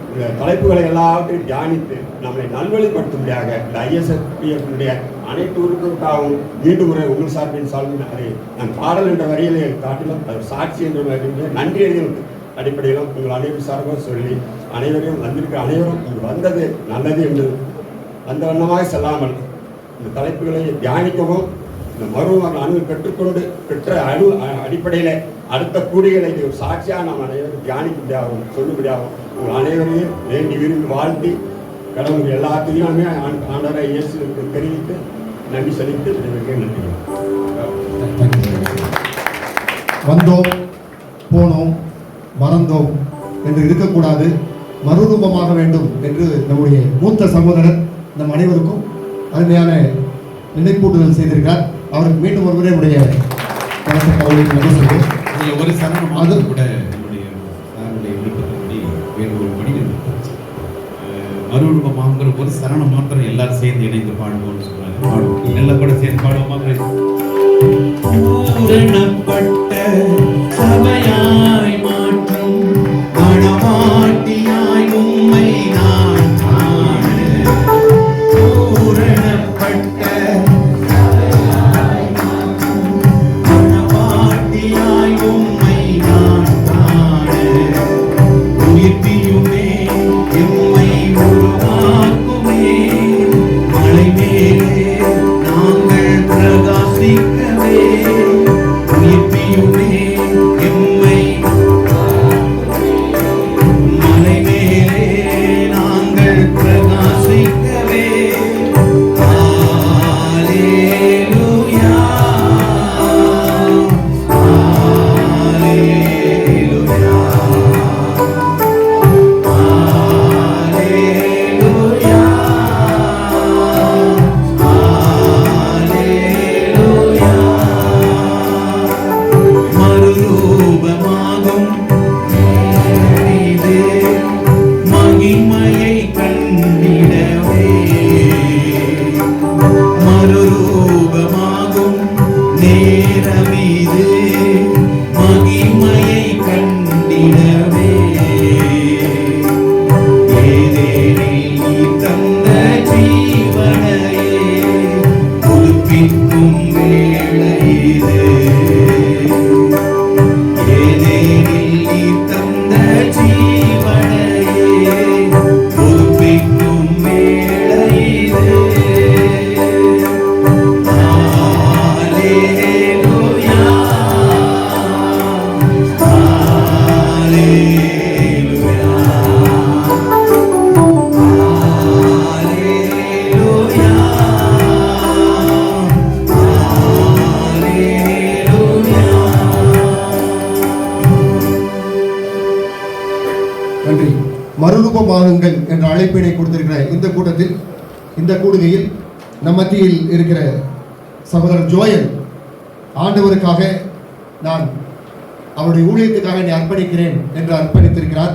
இந்த தலைப்புகளை எல்லாவற்றையும் தியானித்து நம்மை நல்வழிப்படுத்தும்படியாக இந்த ISFPF அனைத்து உறுப்பினருக்காகவும் மீண்டும் முறை உங்கள் சார்பின் சால்வின் அதை நான் பாடல் என்ற வரியிலே காட்டிலும் அது சாட்சி என்ற வரையிலும் நன்றி எழுதியும் அடிப்படையிலும் உங்கள் அனைவரும் சார்பாக சொல்லி அனைவரையும் வந்திருக்கிற அனைவரும் இங்கு வந்தது நல்லது என்று அந்த வண்ணமாக செல்லாமல் இந்த தலைப்புகளை தியானிக்கவும் இந்த மறுரூப அணுவை பெற்றுக்கொண்டு பெற்ற அடிப்படையில் அடுத்த கூடிகளை ஒரு சாட்சியாக நாம் அனைவரும் தியானிக்கும்படியாகவும் சொல்லும்படியாகவும் உங்கள் அனைவரையும் வேண்டி விரும்பி வாழ்த்தி கடவுளுக்கு எல்லாத்தையும் ஆண்டவரை இயேசுக்கு தெரிவித்து நன்றி செலுத்தி நன்றி. வந்தோம் போனோம் மறந்தோம் என்று இருக்கக்கூடாது, மறுரூபமாக வேண்டும் என்று நம்முடைய மூத்த சகோதரர் நம் அனைவருக்கும் அருமையான நினைப்பூட்டுதல் செய்திருக்கிறார். அவருக்கு மீண்டும் ஒரு முறை நம்முடைய ஒரு சரணம் அது கூட என்னுடைய விருப்பத்தின்படி வேண்டுகோள் படி மறுரூபமாங்கிற ஒரு சரணம் மாத்திரம் எல்லாரும் சேர்ந்து இணைந்து பாடுவோம்னு சொல்றாங்க. எல்லாம் கூட சேர்ந்து பாடுவோமா? சபையாய் மாற்றும் மணவாட்டியாய் உம்மை நான் காண, பூரணப்பட்ட சபையாய் மாற்றும் மணவாட்டியாய் உம்மை நான் காண, உயிர்ப்பியுமே எம்மை உருவாக்குமே, மலை மேலே நாங்கள் பிரகாசிக்கவே மறுரூபமாகுங்கள் என்ற அழைப்பினை கொடுத்திருக்கிற இந்த கூட்டத்தில், இந்த கூடுகையில் நம் மத்தியில் இருக்கிற சகோதரர் ஜோயல் ஆண்டவருக்காக நான் அவருடைய ஊழியத்துக்காக என்னை அர்ப்பணிக்கிறேன் என்று அர்ப்பணித்திருக்கிறார்.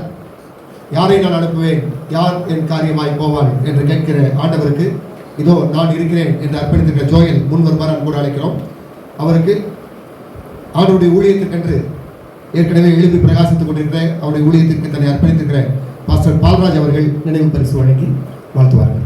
யாரை நான் அனுப்புவேன், யார் என் காரியமாய் போவான் என்று கேட்கிற ஆண்டவருக்கு இதோ நான் இருக்கிறேன் என்று அர்ப்பணித்திருக்கிற ஜோயல் முன் வருமாறு அன்போடு அழைக்கிறோம். அவருக்கு அவருடைய ஊழியத்திற்கென்று ஏற்கனவே எழுப்பி பிரகாசித்துக் கொண்டிருக்கிற அவருடைய ஊழியத்திற்கு தன்னை அர்ப்பணித்திருக்கிற பாஸ்டர் பால்ராஜ் அவர்கள் நினைவு பரிசு வழங்கி வாழ்த்துவார்கள்.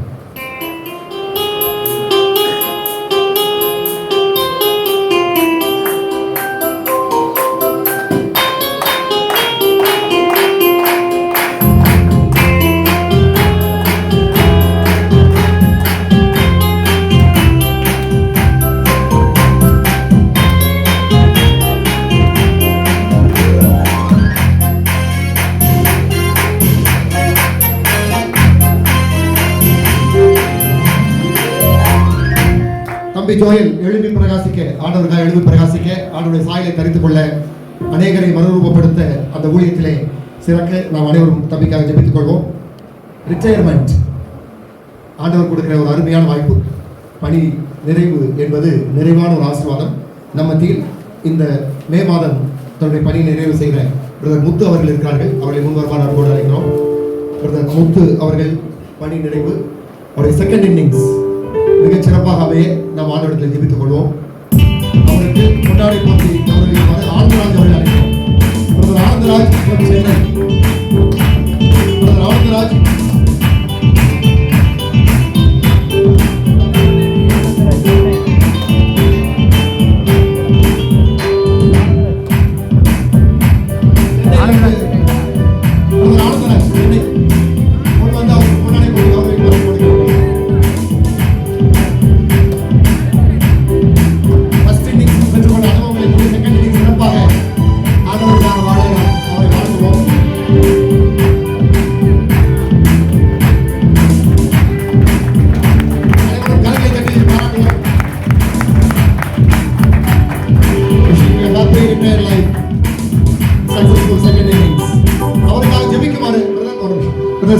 தம்பி ஜோயல் எழுப்பி பிரகாசிக்க, ஆண்டவருக்காக எழுப்பி பிரகாசிக்க, ஆண்டவருடைய சாயலை தரித்துக் கொள்ள, அநேகரை மறுரூபப்படுத்த அந்த ஊழியத்திலே சிறக்க நாம் அனைவரும் தம்பிக்காக ஜெபித்துக் கொள்வோம். ரிட்டையர்மெண்ட் ஆண்டவர் கொடுக்கிற ஒரு அருமையான வாய்ப்பு. பணி நிறைவு என்பது நிறைவான ஒரு ஆசீர்வாதம். நம் மத்தியில் இந்த மே மாதம் தன்னுடைய பணி நிறைவு செய்கிற பிரதர் முத்து அவர்கள் இருக்கிறார்கள். அவர்களை முன்வருமான அன்போடு அழைக்கிறோம். பிரதர் முத்து அவர்கள் பணி நிறைவு, அவருடைய செகண்ட் இன்னிங்ஸ் மிகச் சிறப்பாக அமைய நாம் ஆண்டவரிடத்தில் ஜெபித்துக் கொள்வோம். அவருக்கு கொண்டாடி போட்டி ஆனந்தராஜ் அவர்கள் அழைக்கிறோம். Brother Anandaraj Chennai. Brother Anandaraj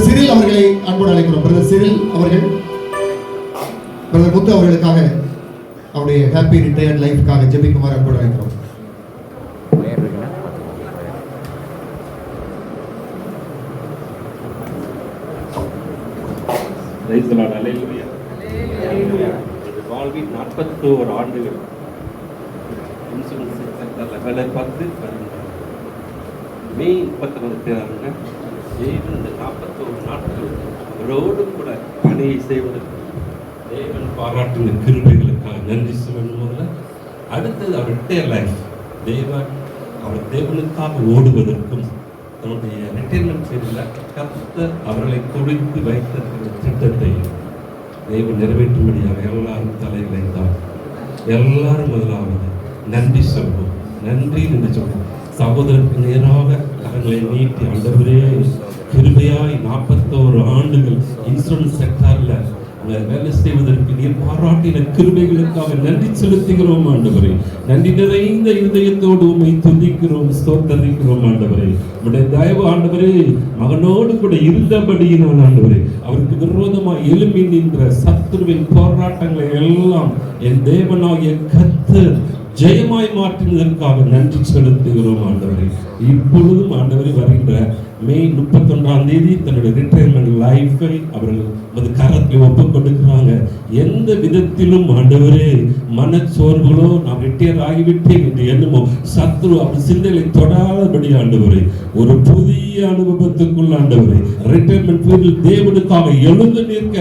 Cyril அவர்களை அன்போடு அழைக்கிறோம். பிரதர் சிறில் அவர்கள் பிரதர் முத்து அவர்களுக்காக அவருடைய ஹாப்பி ரிட்டையர்ட் லைஃப்காக ஜெபிக்குமாறு அன்போடு அழைக்கிறோம். வாழ்வில் 41 ஆண்டுகள் இன்சூரன்ஸ் செக்டரில் வேலை பார்த்து மே 32 தேவன் இந்த 41 நாட்கள் அவரோடு கூட பணியை செய்வதற்கு தேவன் பாராட்டின கிருபைகளுக்காக நன்றி சொல்லணும். முதல்ல அடுத்தது அவர் ரிட்டையர் லைஃப், அவர் தேவனுக்காக ஓடுவதற்கும் தன்னுடைய ரிட்டையர்மெண்ட் பீரியடில் கர்த்தர் அவர்களை குறித்து வைத்திருக்கிற திட்டத்தை தேவன் நிறைவேற்றும்படியாக எல்லாரும் தலைகளை தான் எல்லாரும் முதலாவது நன்றி சொல்வோம். நன்றி என்று சொல்வோம். சகோதரருக்கு நேராக கரங்களை நீட்டி, ஆண்டவரே கிருபையாய் 41 ஆண்டுகள் இன்சூரன்ஸ் செக்டார்ல வேலை செய்வதற்கு நீர் பாராட்டின கிருபைகளுக்காக நன்றி செலுத்துகிறோம் ஆண்டவரே. நன்றி நிறைந்த இதயத்தோடு உம்மை துதிக்கிறோம், ஸ்தோத்தரிக்கிறோம் ஆண்டவரே. உம்முடைய தயவு ஆண்டவரே மகனோடு கூட இருந்தபடியினால் ஆண்டவரே அவருக்கு விரோதமாக எழும்பி நின்ற சத்துருவின் போராட்டங்களை எல்லாம் என் தேவனாகிய கர்த்தர் ஜெயமாய் மாற்றினதற்காக நன்றி செலுத்துகிறோம் ஆண்டவரே. இப்பொழுதும் ஆண்டவரே வருகின்ற மே 31 தன்னுடைய ரிட்டையர்மெண்ட் லைஃபை அவர்கள் கரத்தில் ஒப்புக் கொடுக்கிறாங்க. எந்த விதத்திலும் ஆண்டவரே மனச்சோர்வுகளோ நான் ரிட்டையர் ஆகிவிட்டேன் என்று எண்ணுமோ சத்ரு அவர் சிந்தைகளை தொடாதபடி ஆண்டவரே ஒரு புதிய அனுபவத்துக்குள் ஆண்டவரே ரிட்டையர்மெண்ட் பீரியட் தேவனுக்காக எழுந்து நிற்க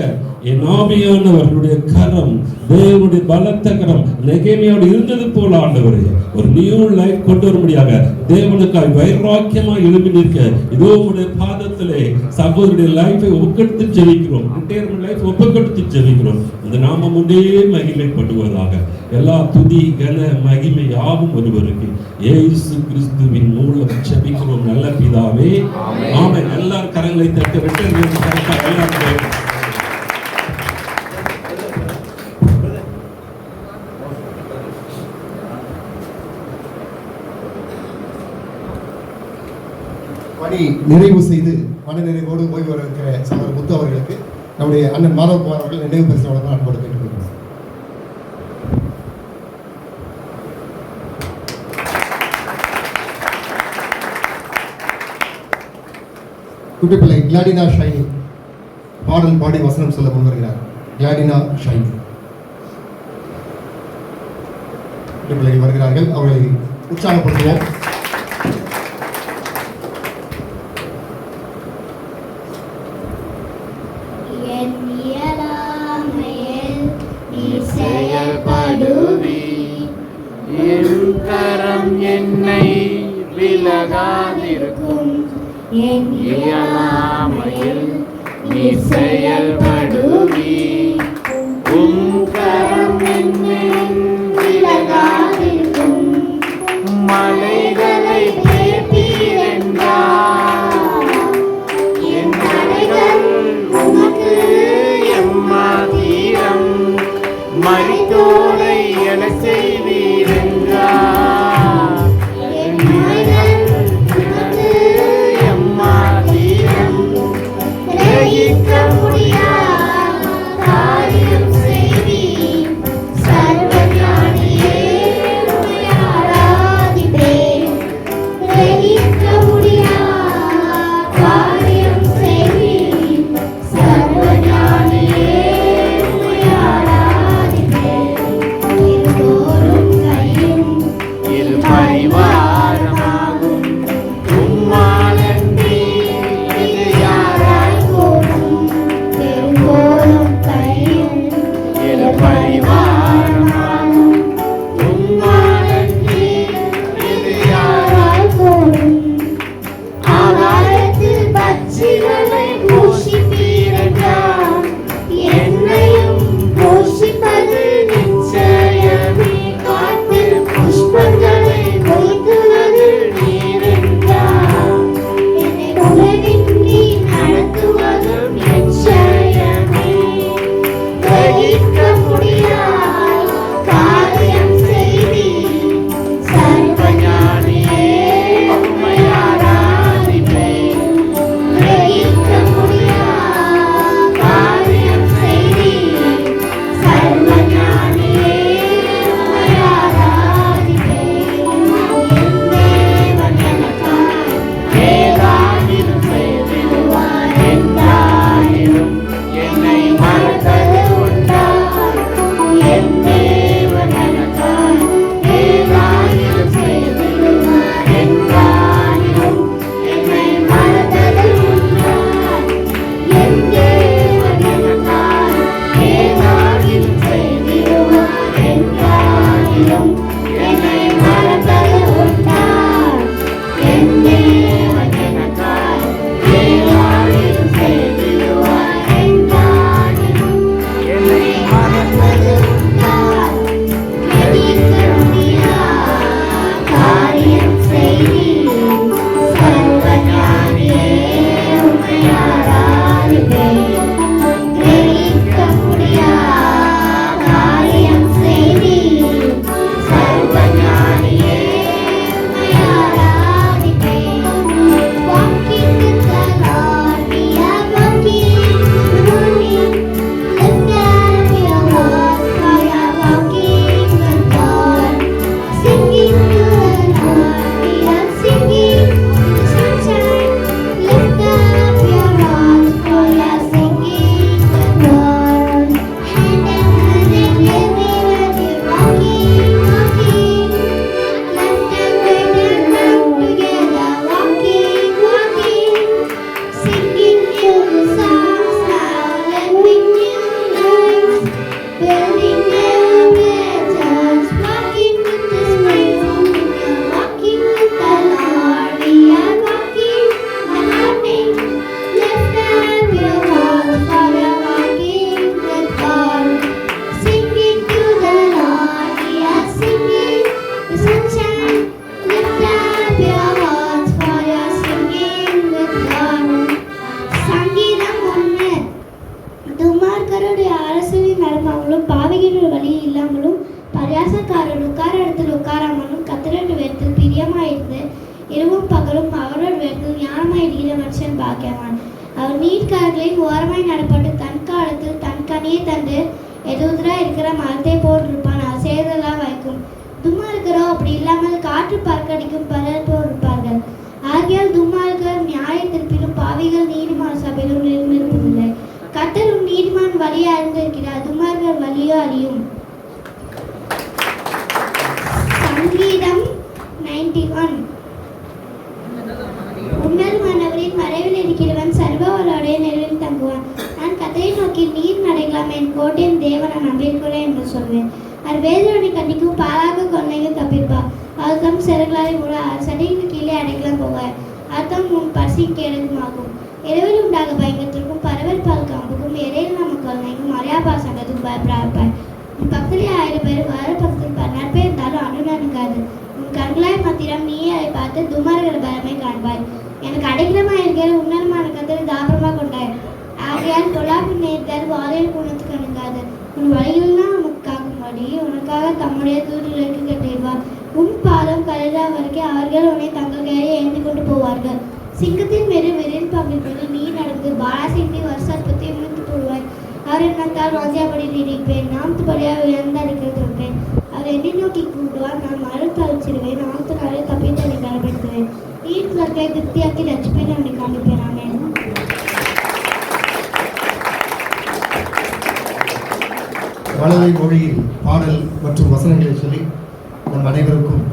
என் ஆவியானவர்களுடைய கரம், தேவனுடைய பலத்த கரம் நெகேமியாவோடு இருந்தது போல ஆண்டவரே ஒரு நியூ லைஃப் கொண்டு வரும்படியாக தேவனுக்காக வைராக்கியமாக எழுப்பி நிற்க இதோ உடைய பாதத்திலே சகோதரருடைய லைஃபை ஒப்புக்கொடுத்து ஜெபிக்கிறோம். ரிட்டையர்மெண்ட் லைஃப் ஒப்புக்கொடுத்து ஜெபிக்கிறோம். இந்த நாமம் ஒன்றே மகிமைப்படுவதாக. எல்லா துதி கன மகிமை யாவும் ஒருவருக்கு இயேசு கிறிஸ்துவின் மூலம் ஜெபிக்கிறோம் நல்ல பிதாவே, ஆமென். எல்லாரும் கரங்களை தட்டி ரிட்டையர்மெண்ட் பணி நிறைவு செய்து மனநிறைவோடு ஓய்வு வர இருக்கிற சகோதரர் முத்து அவர்களுக்கு நம்முடைய அண்ணன் மாதவகுமார் அவர்கள் நினைவு பரிசு வழங்க அன்போடு கேட்டுக்கொள்கிறோம். குட்டிப்பிள்ளை கிளாடினா ஷைனி பாடல் பாடி வசனம் சொல்ல முன்வருகிறார். கிளாடினா ஷைனி குட்டிப்பிள்ளைகள் வருகிறார்கள். அவர்களை உற்சாகப்படுத்துவோம். கரம் என்னை விலகாதிருக்கும் என் இயலாமையில் நீ செயல்படுவி உம் கரம் என்னை விலகாதிருக்கும் மலைகளை பேப்பீரென்றார் என் மலைகள் உமக்கு எம்மாதீரம் மரித்தோரை என செய்வீரென்றார் என் மலைகள் உமக்கு எம்மாதீரம் கிரகிக்க முடியாத காரியம் செய்வீர் சர்வஞானியே உம்மை ஆராதிப்பேன் கிரகிக்க முடியாத காரியம் செய்வீர் சர்வஞானியே உம்மை ஆராதிப்பேன் இருதோறும் கையும் இரு பரிவாரமாகும் உம்மானன்றி இது யாராய் கூடும் இருதோறும் கையும் இரு பரிவாரமாகும் உம்மானன்றி இது யாராய் கூடும் ஆகாயத்தில் பட்சிகளை போஷிப்பீரென்றார் என்னையும் போஷிப்பது நிச்சயமே காட்டில் புஷ்பங்களை கொய்துவது நீரென்றார் என்னை உலகின்றி நடத்துவதும் நிச்சயமே கிரகிக்க முடியாத காரியம் செய்வீர் சர்வஞானியே உம்மை ஆராதிப்பேன் கிரகிக்க முடியாத காரியம் செய்வீர் சர்வஞானியே உம்மை ஆராதிப்பேன் என் தேவன் எனக்காய் ஏதாகிலும் செய்திடுவார் என்றாயினும் என்னை மறந்தது உண்டா என் தேவன் எனக்காய் ஏதாகிலும் செய்திடுவார் என்றாயினும் என்னை மறந்தது உண்டா என் தேவன் எனக்காய் ஏதாகிலும் செய்திடுவார் என்றாயினும் என்னை மறந்தது உண்டா என் தேவன் எனக்காய் ஏதாகிலும் செய்திடுவார் என்றாயினும் என்னை மறந்தது உண்டா கிரகிக்க முடியாத காரியம் செய்வீர் சர்வஞானியே உம்மை ஆராதிப்பேன் கிரகிக்க முடியாத காரியம் செய்வீர் சர்வஞானியே உம்மை ஆராதிப்பேன் walking with the Lord we are walking morning lift up your voice for your walking with God singing to the Lord we are singing the sunshine lift up your voice for your singing with God hand in hand and everywhere we're walking left and right and come together walking singing new songs loud and with new lives building new bridges walking with the Spirit we are walking with the Lord we are walking and running lift up your voice for your walking with God singing to the Lord we are singing the sunshine lift up your voice for your singing with God சங்கீதம் 1 துன்மார்க்கருடைய அரசியலில் நடப்பாமலும் பாவிகளுடைய வழியில் இல்லாமலும் பரியாசக்காரர் உட்கார இடத்தில் உட்காராமலும் கர்த்தருடைய வேதத்தில் பிரியமாயிருந்து இரவும் பகலும் அவரோட வேதத்தில் ஞானமாயிருக்கிற மனுஷன் பாக்கியவான் அவர் நீர்க்காரர்களின் ஓரமாய் நடப்பட்டு தன் காலத்தில் தன் கனியை தந்து எதிராக இருக்கிற மரத்தை போல் இருப்பான். அவர் செய்தெல்லாம் வைக்கும். துன்மார்க்கரோ அப்படி இல்லாமல் காற்று பறக்கடிக்கும் பறவை போல் இருப்பார்கள். ஆகையால் துன்மார்க்கர் நியாய தீர்ப்பிலும் பாவிகள் நீதிமான சபையிலும் நிற்பதில்லை. கர்த்தர் நீதிமான் வழியை அறிந்திருக்கிறார், துன்மார்க்கர் வழியோ அறியும். சங்கீதம் 91. உன்னதமானவரின் மறைவில் இருக்கிறவன் சர்வவரோடைய நிழலில் தங்குவான். நான் கர்த்தரை நோக்கி நீர் நடக்கலாம், என் கோட்டையின் தேவனை நம்பியிருக்கிறேன் என்று சொல்வேன். அவர் வேதனை கண்ணிக்கும் பாலாக கொள்ளையும் தப்பிப்பார். அவர் தம் சிறகளாரை மூட சடைக்கு கீழே அடைக்கலாம் போவார். அர்த்தம் உன் பசிக்கு எடுக்குமாகும். இரவில் உண்டாக பயங்கரத்திற்கும் பறவை பால் காம்புக்கும் இடையில் நம்ம கொள்ளைக்கும் மரியாபா சங்கத்துக்கும் பயப்படாப்பார். உன் பக்கத்திலே 1000 பேர் வர பக்கத்தில் 16 பேர் இருந்தாலும் அனுநானுக்காது. உன் கண்களாய் மாத்திரம் நீ அதை பார்த்து துன்மார்க்கரை பலமை காண்பாய். எனக்கு அடைக்கலமாக இருக்கிற உன்னதமான கர்த்தரை தாபரமாக கொண்டாய். ஆகையால் பொல்லாப்பு நேர்த்தார் வாதையில் குணத்துக்கு அணுகாது. உன் வழிகளெல்லாம் உனக்கு காக்கும்படி உனக்காக தம்முடைய தூதர்களுக்கு கட்டிடுவார். உன் பாதம் கழுதா வரைக்கும் அவர்கள் உன்னை தங்கள் கையை ஏந்தி கொண்டு போவார்கள். சிங்கத்தின் மீது விரில் பம்பின் மீது நீ நடந்து பாலாசிண்டி வருஷத்தை முடித்து போடுவாய். அவர் எண்ணத்தால் வாசியாபடி நீடிப்பேன், நாமத்துபடியாக உயர்ந்து அடிக்கிறது வைப்பேன். அவர் என்னை நோக்கி கூப்பிடுவார், நான் மறுத்து அழிச்சிடுவேன். நாமத்து நாளை தப்பித்து அவனை கனப்படுத்துவேன். நீர் சர்க்கை திருப்தியாக்கி லட்சுமி அவனை காண்பிப்பேன். ஆமென். மழலை மொழியில் பாடல் மற்றும் வசனங்களை சொல்லி நம் அனைவருக்கும்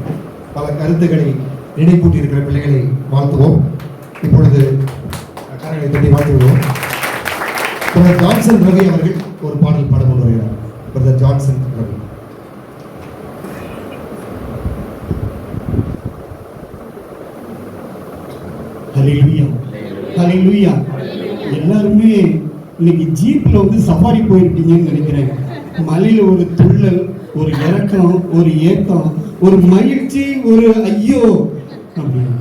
பல கருத்துக்களை நினைப்பூட்டியிருக்கிற பிள்ளைகளை வாழ்த்துவோம். இப்பொழுது கரங்களை தட்டி வாழ்த்துவோம். பிரதர் ஜான்சன் ரவி அவர்கள் ஒரு பாடல் பாட கொண்டு வருகிறார். Brother Johnson Ravi. Hallelujah, hallelujah. எல்லாருமே இன்னைக்கு ஜீப்ல வந்து சஃபாரி போயிருக்கீங்கன்னு நினைக்கிறேன். மலையில ஒரு துள்ளல், ஒரு இறக்கம், ஒரு ஏக்கம், ஒரு மகிழ்ச்சி, ஒரு ஐயோ அப்படின்னு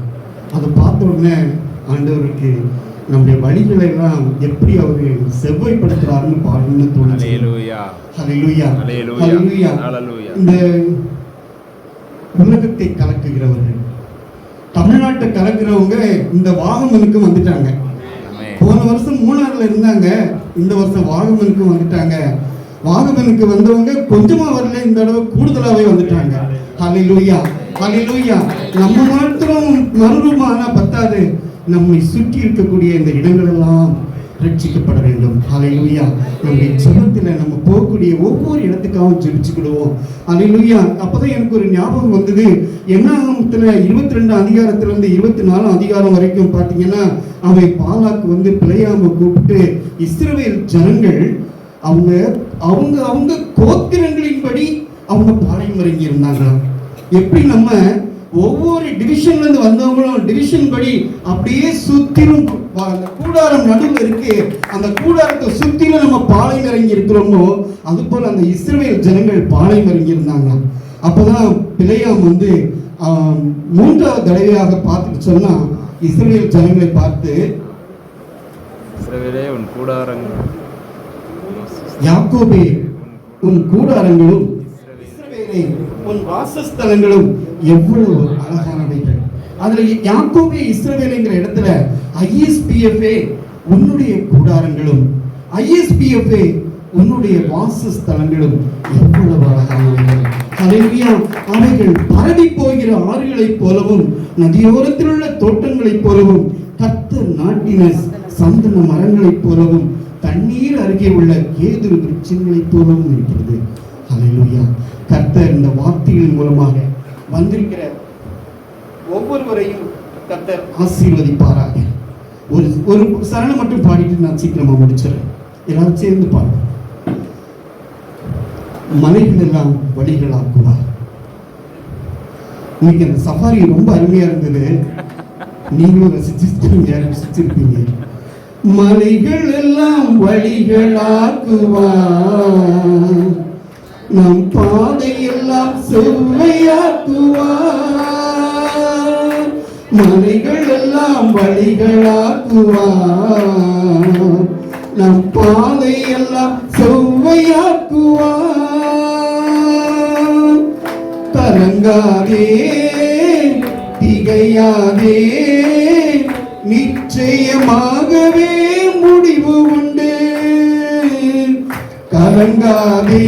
அதை பார்த்த உடனே ஆண்டவருக்கு நம்முடைய வழிகளை எல்லாம் எப்படி அவரு செவ்வாய்ப்படுத்துறாருன்னு பாடணும்னு தோணுச்சு. ஹல்லேலூயா, ஹல்லேலூயா. இந்த உலகத்தை கலக்குகிறவர்கள், தமிழ்நாட்டை கலக்குறவங்க இந்த வாகமனுக்கு வந்துட்டாங்க. போன வருஷம் மூணாறுல இருந்தாங்க, இந்த வருஷம் வாகமனுக்கு வந்துட்டாங்க. வாகமனுக்கு வந்தவங்க கொஞ்சமா வரல, இந்த தடவை கூடுதலாவே வந்துட்டாங்க. ஹல்லேலூயா, ஹல்லேலூயா. நம்ம மாத்திரம் மறுரூபம் பத்தாது, நம்மை சுற்றி இருக்கக்கூடிய இந்த இடங்கள் எல்லாம் ரட்சிக்கப்பட வேண்டும். ஹல்லேலூயா. நம்முடைய ஜெபத்துல நம்ம போகக்கூடிய ஒவ்வொரு இடத்துக்காகவும் ஜெபிச்சுக்கிடுவோம். ஹல்லேலூயா. அப்பதான் எனக்கு ஒரு ஞாபகம் வந்தது. என்னாகமத்துல 22 அதிகாரத்துல இருந்து 24 அதிகாரம் வரைக்கும் பாத்தீங்கன்னா, அவன் பாலாக்கு வந்து பிழையாம கூப்பிட்டு இஸ்ரவேல் ஜனங்கள் அவங்க அவங்க அவங்க கோத்திரங்களின்படி அவங்க பாளையம் இறங்கி இருந்தாங்க. எப்படி நம்ம ஒவ்வொரு டிவிஷன்ல இருந்து வந்தவங்களும் டிவிஷன் படி அப்படியே சுத்திலும் அந்த கூடாரம் நடுவில் இருக்கு, அந்த கூடாரத்தை சுத்திலும் நம்ம பாளையம் இறங்கி இருக்கிறோமோ அது போல அந்த இஸ்ரவேல் ஜனங்கள் பாளையம் இறங்கி இருந்தாங்க. அப்பதான் பிழையாம் வந்து 3வது தடவையாக பார்த்துட்டு சொன்னா, இஸ்ரவேல் ஜனங்களை பார்த்து, யாக்கோபே உன் கூடாரங்களும் இஸ்ரவேலே உன் வாசஸ்தலங்களும் எவ்வளவு அழகானவைகள். அதுல யாக்கோபே இஸ்ரவேலுங்கிற இடத்துல ISPFA உன்னுடைய கூடாரங்களும் ISPFA உன்னுடைய வாசஸ்தலங்களும் எவ்வளவு அழகானவைகள். ஹல்லேலூயா. அவைகள் பரவி போகிற ஆறுகளைப் போலவும் நதியோரத்தில் உள்ள தோட்டங்களைப் போலவும் கர்த்தர் நாட்டின சந்தன மரங்களைப் போலவும் தண்ணீர் அருகே உள்ள கேதுரு விருட்சங்களைப் போலவும் இருக்கிறது. ஹல்லேலூயா. கர்த்தர் இந்த வார்த்தைகளின் மூலமாக வந்திருக்கிற ஒவ்வொருவரையும் கர்த்தர் ஆசீர்வதிப்பாராக. ஒரு சரணம் மட்டும் பாடிட்டு நான் சீக்கிரமா முடிச்சிடறேன். எல்லாரும் சேர்ந்து பாடுவோம். மலைகள் எல்லாம் வழிகளாக்குவார். இன்னைக்கு அந்த சஃபாரி ரொம்ப அருமையா இருந்தது. நீங்களும் ரசிச்சிருப்பீங்க. மலைகள் எல்லாம் வழிகளாக்குவார், நம் பாதையெல்லாம் செவ்வையாக்குவார். மலைகள் எல்லாம் வழிகளாக்குவார், நம் பாதையெல்லாம் செவ்வையாக்குவார். கலங்காதே, திகையாதே, நிச்சயமாகவே கலங்காதே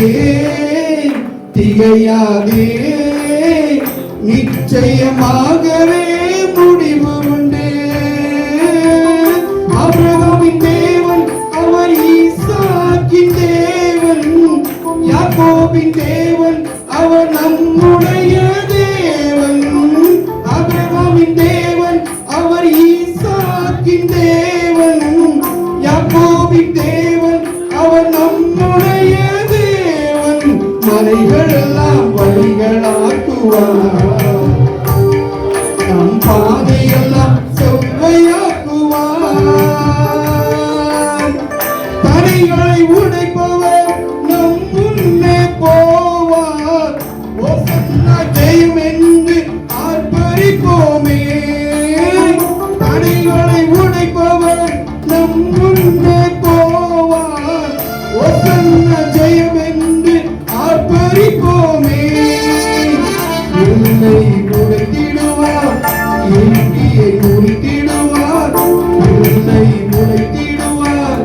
திகையாதே, நிச்சயமாகவே முடிவு உண்டு. ஆபிரகாமின் தேவன் அவர் ஈசாக்கின் தேவன், யாக்கோபின் தேவன் அவர் நம்முடைய தேவன். ஆபிரகாமின் தேவன் அவர் ஈசாக்கின் தேவன், யாக்கோபின் தேவன் அவர் நம்முடைய தேவன். மலைகள் எல்லாம் வழிகளாக்குவார், நம் பாதையெல்லாம் செவ்வையாக்குவார். தடைகளை உடைப்பவர் நம் முன்னே போவார். ஓசன்னா ஜெயம் என்று ஆர்ப்பரிப்போமே. தடைகளை உடைப்பவர் நம் முன்னே போவார். ஓசன்னா ஜெயம் என்று ஆர்ப்பரிப்போமே. என்னை முளைத்திடுவார், ஈட்டியை முறித்திடுவார். என்னை முளைத்திடுவார்,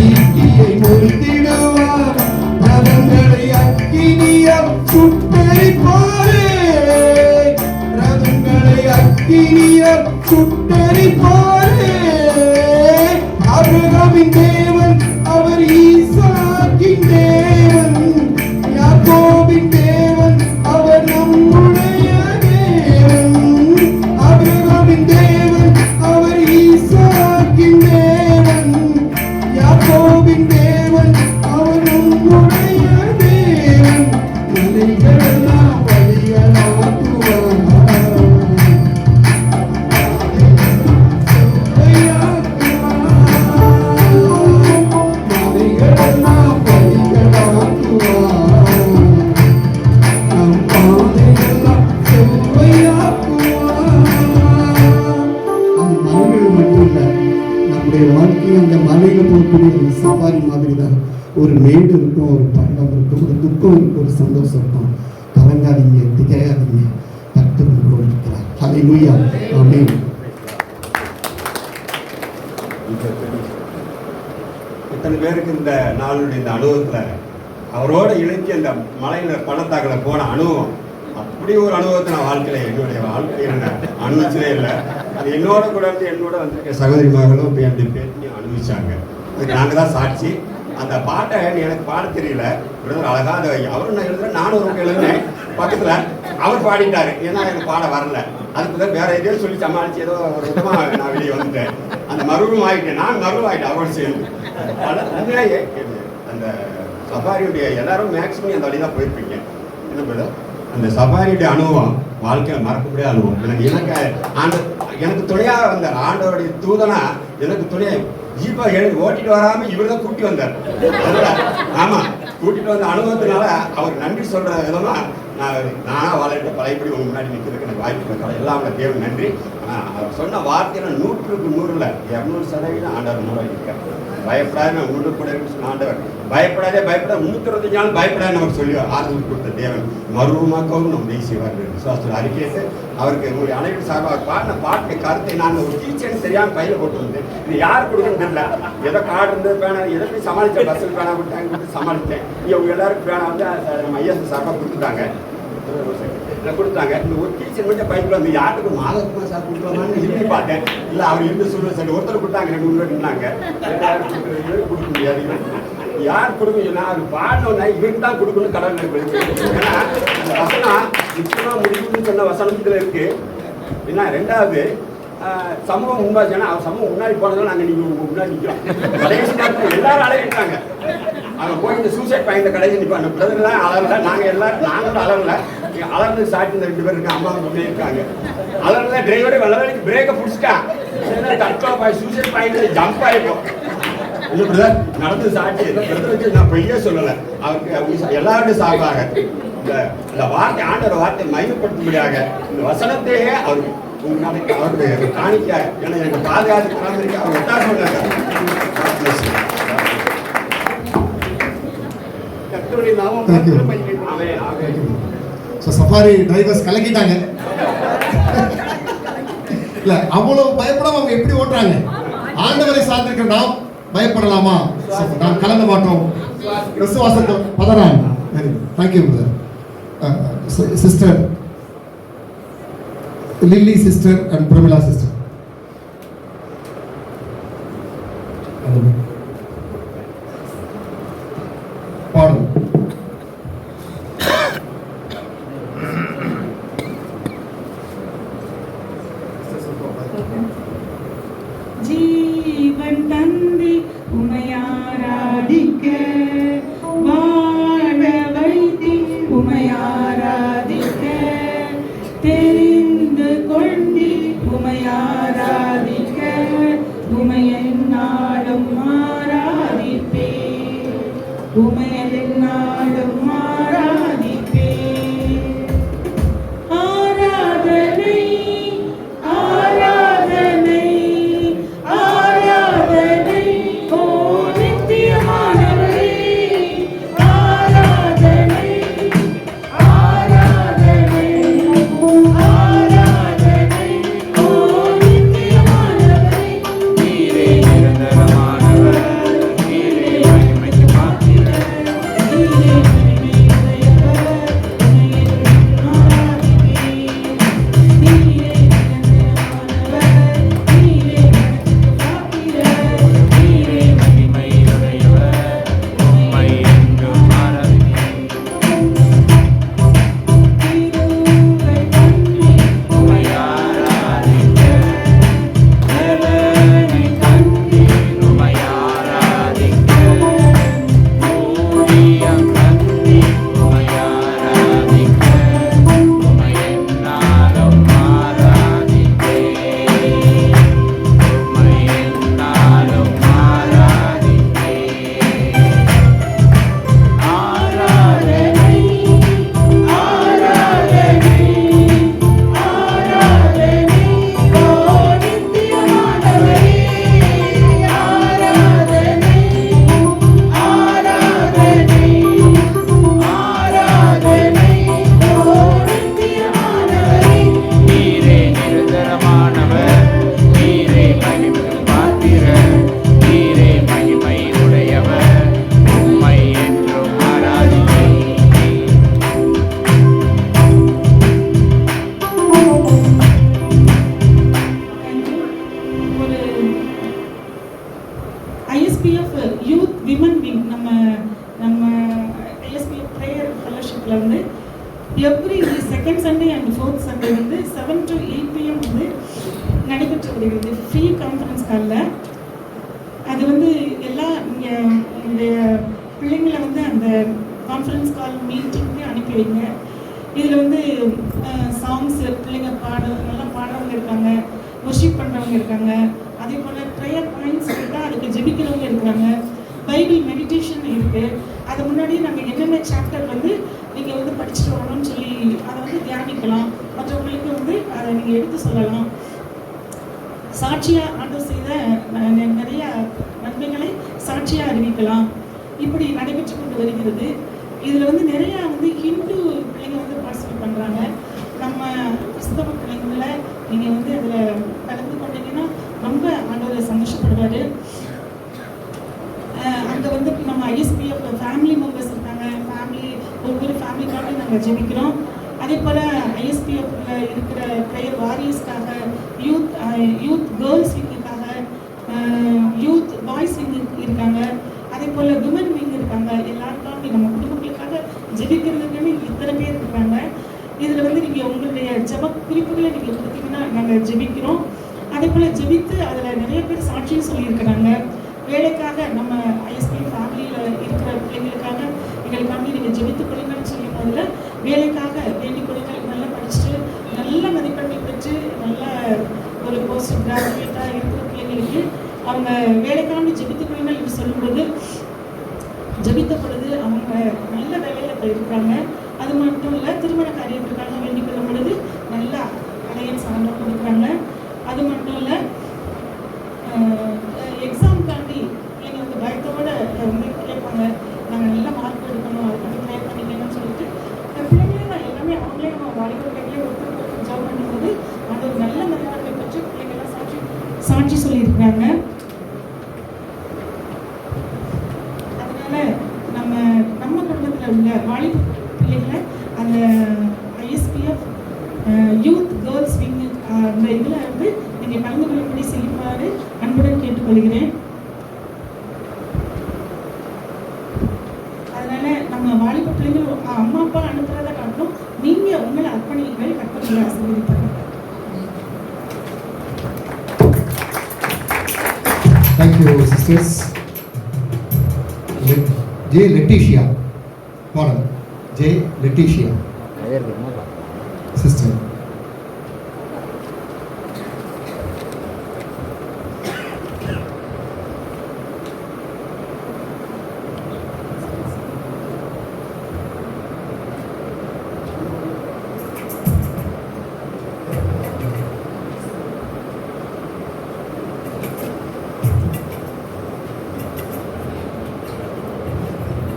ஈட்டியை முறித்திடுவார். ரதங்களை அக்கினியால் சுட்டெரிப்பாரே, ரதங்களை அக்கினியால் சுட்டெரிப்பாரே. ஆபிரகாமின் தேவன் அவர் ஈசாக்கின் தேவன், யாக்கோபின் தேவன் அவர் நம்முடைய தேவன். ஆபிரகாமின் தேவன் அவர் ஈசாக்கின் தேவன், யாக்கோபின் தேவன் அவர் நம்முடைய தேவன். மலைகளெல்லாம் வழிகளாக்குவார், மலைகளெல்லாம் வழிகளாக்குவார், நம் பாதையெல்லாம் செவ்வையாக்குவார். அந்த மலைகள் மட்டும் இல்லை, நம்முடைய வாழ்க்கையை அந்த மலையில போகக்கூடிய ஒரு சவாரி மாதிரி தான். ஒரு மேடு இருக்கும், ஒரு பள்ளம் இருக்கும், ஒரு துக்கம் இருக்கும், ஒரு சந்தோஷம் இருக்கும். கலங்காதீங்க, திகையாதீங்க, கர்த்தர் உங்களோடு இருக்கிறார். ஹல்லேலூயா, ஆமென். இத்தனை பேருக்கு இந்த நாளுடைய இந்த அனுபவத்தில் அவரோட இணைச்சி அந்த மலையில் பள்ளத்தாக்கில் போன அனுபவம், அப்படி ஒரு அனுபவத்தை நான் வாழ்க்கையில் என்னுடைய வாழ்க்கையில் நான் அனுபவிச்சதே இல்லை. அது என்னோட கூட வந்து என்னோட வந்திருக்க சகோதரி மகளும் இப்போ என்னுடைய பேத்தியும் அனுபவிச்சாங்க. அதுக்கு நாங்கள் தான் சாட்சி. அந்த பாட்டை எனக்கு பாட தெரியல, பிரதர் அழகா அதை அவரும் நான் எழுதுறேன், நானும் ஒரு எழுதுனேன் பக்கத்தில். அவர் பாடிட்டாரு, ஏன்னா எனக்கு பாட வரல. அதுக்கு தான் வேற எதையோ சொல்லி சமாளிச்சு ஏதோ ஒரு விதமாக நான் வெளியே வந்துட்டேன். அந்த மருவம் ஆகிட்டேன், நான் மருவம் ஆகிட்டேன் அவரோடு சேர்ந்து. உண்மையிலேயே அந்த சஃபாரியுடைய எல்லாரும் மேக்ஸிமம் அந்த வழி தான் போயிருப்பீங்க. என்ன பிரதர், அந்த சஃபாரியுடைய அனுபவம் வாழ்க்கையில் மறக்க முடியாத அனுபவம். எனக்கு துணையாக வந்தார் ஆண்டவருடைய தூதனா, எனக்கு துணையை ஜீப்பா ஓட்டிட்டு வராம இவர் தான் கூட்டி வந்தார். ஆமா, கூட்டிட்டு வந்த அனுபவத்தினால அவர் நன்றி சொல்ற விதமா நானா வாழையிட்ட பழையபடி உங்க முன்னாடி நிற்கிறதுக்கு எனக்கு வாய்ப்பு எல்லாம் தேவன் நன்றி. அவர் சொன்ன வார்த்தையில 100க்கு 100ல 200% ஆண்டவர் மூலம் இருக்கார். பயப்படாத உண்டு கூட இருக்கு ஆண்டவர். பயப்படாதே பயப்பட 325 நாள் பயப்படாது நமக்கு சொல்லி ஆறுதல் கொடுத்த தேவன் மறுரூபமாக்கவும் நம்ம செய்வார். விசுவாசத்தில் அறிக்கையிட்டு அவருக்கு உங்களுடைய அனைவரும் சார்பாக பாடின பாட்டு கருத்தை நான் ஒரு டீச்சர்னு தெரியாமல் கையில் போட்டு வந்தேன். இது யார் கொடுக்குன்னு தெரியல. ஏதோ கார்டு இருந்தது பேனா எதை போய் சமாளித்தேன். பஸ்ஸில் பேனா கொடுத்தாங்க, சமாளித்தேன். இவங்க எல்லாருக்கும் பேனா வந்து நம்ம ஐஎஸ் சார்பாக கொடுத்துட்டாங்க. கொடுத்தாங்க. இந்த ஒரு டீச்சர் மட்டும் பைப்பில் வந்து யாருக்கு மாதத்துமா சார் கொடுக்கலாமான்னு எழுதி பார்த்தேன். இல்லை அவர் இருந்து சொல்லுவேன் சார் ஒருத்தர் கொடுத்தாங்க, 2 இருந்தாங்க. கொடுக்க முடியாது, யார் கொடுக்கணும், அது பாடணும்னா இவருக்கு தான் கொடுக்கணும் கடவுள். ஏன்னா அந்த வசனம் நிச்சயமாக முடிவுன்னு சொன்ன வசனத்தில் இருக்கு. ஏன்னா 2வது சமூகம் முன்பாச்சுன்னா அவர் சமூகம் முன்னாடி போனதால் நாங்கள் நீங்கள் உங்கள் முன்னாடி நிற்கிறோம். கடைசி நேரத்தில் எல்லாரும் அழகிட்டாங்க. அவங்க போய் இந்த சூசைட் பாயிண்ட் கடைசி நிற்பாங்க. பிரதர்லாம் அலறல, நாங்களும் அலறல. அலர்ந்து சாட்டி 2 பேர் இருக்காங்க, அம்மா முன்னே இருக்காங்க. அலறல டிரைவரே வளர்ந்து பிரேக்கை பிடிச்சிட்டான். தற்கொலை பாய் சூசைட் பாயிண்ட் ஜம்ப் ஆகிடும். இல்லை பிரதர் நடந்து சாட்சி பிரதர் வச்சு நான் பொய்யே சொல்லலை. அவருக்கு எல்லாருமே சார்பாக இந்த வார்த்தை ஆண்டோட வார்த்தை மையப்படுத்தும்படியாக இந்த வசனத்தையே அவருக்கு அவருடைய காணிக்காக ஏன்னா எனக்கு பாதுகாத்து பராமரிக்க அவர் ஒட்டாக சொன்னாங்க. சஃபாரி டிரைவர்ஸ் கலக்கிட்டாங்க. இல்ல அவ்வளவு பயப்படாம அவங்க எப்படி ஓட்டுறாங்க. ஆண்டவரை சார்ந்திருக்கிற நாம் பயப்படலாமா? நாம் கலங்க மாட்டோம். விசுவாசத்தை பதறான். Thank you brother. Sister Lily sister and Pramila sister. பாடும். ஜீவன் தந்தி உமையாராதிக்க வாழ வைத்தி உமையாராதிக்க தெரிந்து கொண்டி உமையாராதிக்க உமையென்னாலும் ஆராதிப்பே உமையென்னாலும் ஆராதிப்பே ஆராதனை ஆராதனை ஆராதனை ஓ நித்தியமானவரே ஆராதனை ஆராதனை ஆராதனை ஓ நித்தியமானவரே நீரே நிரந்தரமானவர் நீரே மகிமைக்கு பாத்திரர் நீரே மகிமையுடையவர் உம்மை ஆராதிப்பேன் நீரே நிரந்தரமானவர் நீரே மகிமைக்கு பாத்திரர் நீரே மகிமையுடையவர் உம்மை என்றும் ஆராதிப்பேன் திருவை கண்ணி உம்மை ஆராதிக்க நலனை கண்ணி உம்மை ஆராதிக்க ஊழியம் கண்ணி உம்மை ஆராதிக்க உம்மை என்னாலும் ஆராதிப்பேன் உம்மை என்னாலும் ஆராதிப்பேன் ஆராதனை ஆராதனை ஆராதனை ஓ நித்தியமானவரே ஆராதனை ஆராதனை ஆராதனை ஓ நித்தியமானவரே நீரே நிரந்தரமானவர் நீரே மகிமைக்கு பாத்திரர் நீரே மகிமை உடையவர் உம்மை என்றும் ஆராதிப்பேன் ஒரு ஐஎஸ்பிஎஃப் யூத் விமன் விங் நம்ம ஐஎஸ்பிஎஃப் ப்ரேயர் ஃபெலோஷிப்பில் வந்து every second Sunday and fourth Sunday வந்து 7 to 8 PM வந்து நடைபெற்று வருகிறது ஃப்ரீ கான்ஃபரன்ஸ் காலில். அது வந்து எல்லா உங்களுடைய பிள்ளைங்களை வந்து அந்த கான்ஃபரன்ஸ் கால் மீட்டிங்க்கு அனுப்பி வைங்க. இதில் வந்து சாங்ஸ் பிள்ளைங்க நல்லா பாடுறவங்க இருக்காங்க, வொர்ஷிப் பண்ணுறவங்க இருக்காங்க, அதே போல் ப்ரேயர் பாயிண்ட்ஸ் இருந்தால் அதுக்கு ஜெபிக்கிறவங்க இருக்கிறாங்க, பைபிள் மெடிடேஷன் இருக்குது. அது முன்னாடி நம்ம என்னென்ன சாப்டர் வந்து நீங்கள் வந்து படிச்சுட்டு வரணும்னு சொல்லி அதை வந்து தியானிக்கலாம். மற்றவங்களுக்கு வந்து அதை நீங்கள் எடுத்து சொல்லலாம். சாட்சியாக ஆண்டவர் செய்த நிறைய நன்மைகளை சாட்சியாக அறிவிக்கலாம். இப்படி நடைபெற்று கொண்டு வருகிறது. இதில் வந்து நிறையா வந்து ஹிந்து பிள்ளைங்க வந்து பார்ட்டிசிபேட் பண்ணுறாங்க. நம்ம கிறிஸ்தவ பிள்ளைங்கள நீங்கள் வந்து அதில் கலந்து கொண்டீங்கன்னா ரொம்ப ஆண்டவர் சந்தோஷப்படுவார். அங்கே வந்து நம்ம ஐஎஸ்பிஎஃப் ஃபேமிலி மெம்பர்ஸ் இருக்காங்க. ஒவ்வொரு ஃபேமிலிக்காக நாங்கள் ஜெபிக்கிறோம். அதே போல் ஐஎஸ்பிஎஃப்ல இருக்கிற ப்ரேயர் வாரியர்ஸ்க்காக, யூத் கேர்ள்ஸ் விங்குக்காக, யூத் பாய்ஸ் விங்கு இருக்காங்க. அதே போல் விமன் விங் இருக்காங்க. எல்லாருக்காக நம்ம குடும்பங்களுக்காக ஜெபிக்கிறதுக்குன்னு இத்தனை பேர் இருக்காங்க. இதில் வந்து நீங்கள் உங்களுடைய ஜெப குறிப்புகளை நீங்கள் கொடுத்தீங்கன்னா நாங்கள் ஜெபிக்கிறோம். அதே போல் ஜெபித்து அதில் நிறைய பேர் சாட்சியும் சொல்லியிருக்கிறாங்க. வேலைக்காக நம்ம ஐஎஸ்பி ஃபேமிலியில் இருக்கிற பிள்ளைங்களுக்காக எங்களுக்காக நீங்கள் ஜெபித்து கொடுங்கன்னு சொல்லும் போதில் வேலைக்காக வேண்டிக் கொடுங்கள். நல்லா படிச்சுட்டு நல்ல மதிப்பெண்கள் பெற்று நல்ல ஒரு போஸ்ட் கிராஜுவேட்டாக இருக்கிற பிள்ளைங்களுக்கு அவங்க வேலைக்காக ஜெபித்து கொடுங்கள் என்று சொல்லும்பொழுது ஜெபித்த பொழுது அவங்க நல்ல வேலையில் இப்போ இருக்கிறாங்க. அது மட்டும் இல்லை, திருமண காரியத்துக்காக வேண்டிக் கொள்ளும் பொழுது நல்ல அலையன்ஸ் ஆண்டவர் கொடுக்குறாங்க. அது மட்டும் இல்லை, எக்ஸாமுக்காண்டி பிள்ளைங்க வந்து பயத்தோடு வந்து கேட்பாங்க, நாங்கள் நல்ல மார்க் எடுக்கணும், அதுக்காண்டி ட்ரை பண்ணிக்கணும்னு சொல்லிட்டு பிள்ளைங்களே தான் எல்லாமே அவங்களே நம்ம வாலிபர்களே ஒருத்தருக்கு ஜாப் பண்ணும்போது அந்த ஒரு நல்ல மதிப்பெண்களை பெற்று பிள்ளைங்கள்லாம் சாட்சி சொல்லியிருக்கிறாங்க. அதனால உள்ள வாலிப பிள்ளைகளை அந்த ஐஎஸ்பிஎஃப் யூத் கேர்ள்ஸ் விங் அந்த இதில் வந்து நீங்கள் கலந்து கொள்ளும்படி செய்யுமாறு அன்புடன் கேட்டுக்கொள்கிறேன். அதனால நம்ம வாலிப பிள்ளைகள் அம்மா அப்பா அனுப்புறதை காட்டும் நீங்கள் உங்களை அர்ப்பணிகள் கற்பனை ஆசீர்வதிப்பாங்க. Thank you, sisters. J. Letitia. Madam. J. Letitia. Sister.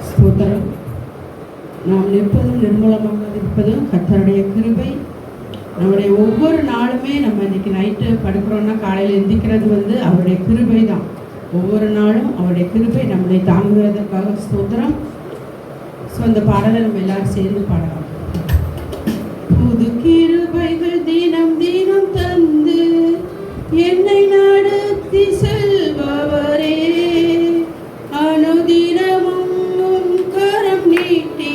ஸ்தோத்திரம். நாம் நிற்பதும் நிர்மூலமாக இருப்பதும் கர்த்தருடைய கிருபை. நம்முடைய ஒவ்வொரு நாளுமே நம்ம இன்னைக்கு நைட்டு படுக்கிறோன்னா காலையில் எந்திக்கிறது வந்து அவருடைய கிருபை தான். ஒவ்வொரு நாளும் அவருடைய கிருபை நம்மளை தாங்குவதற்காக ஸ்தோத்திரம். ஸோ அந்த பாடலை நம்ம எல்லாரும் சேர்ந்து பாடலாம். புது கிருபைகள் தினம் தினம் தந்து என்னை நடத்தி செல்பவரே, அனுதினமும் கரம் நீட்டி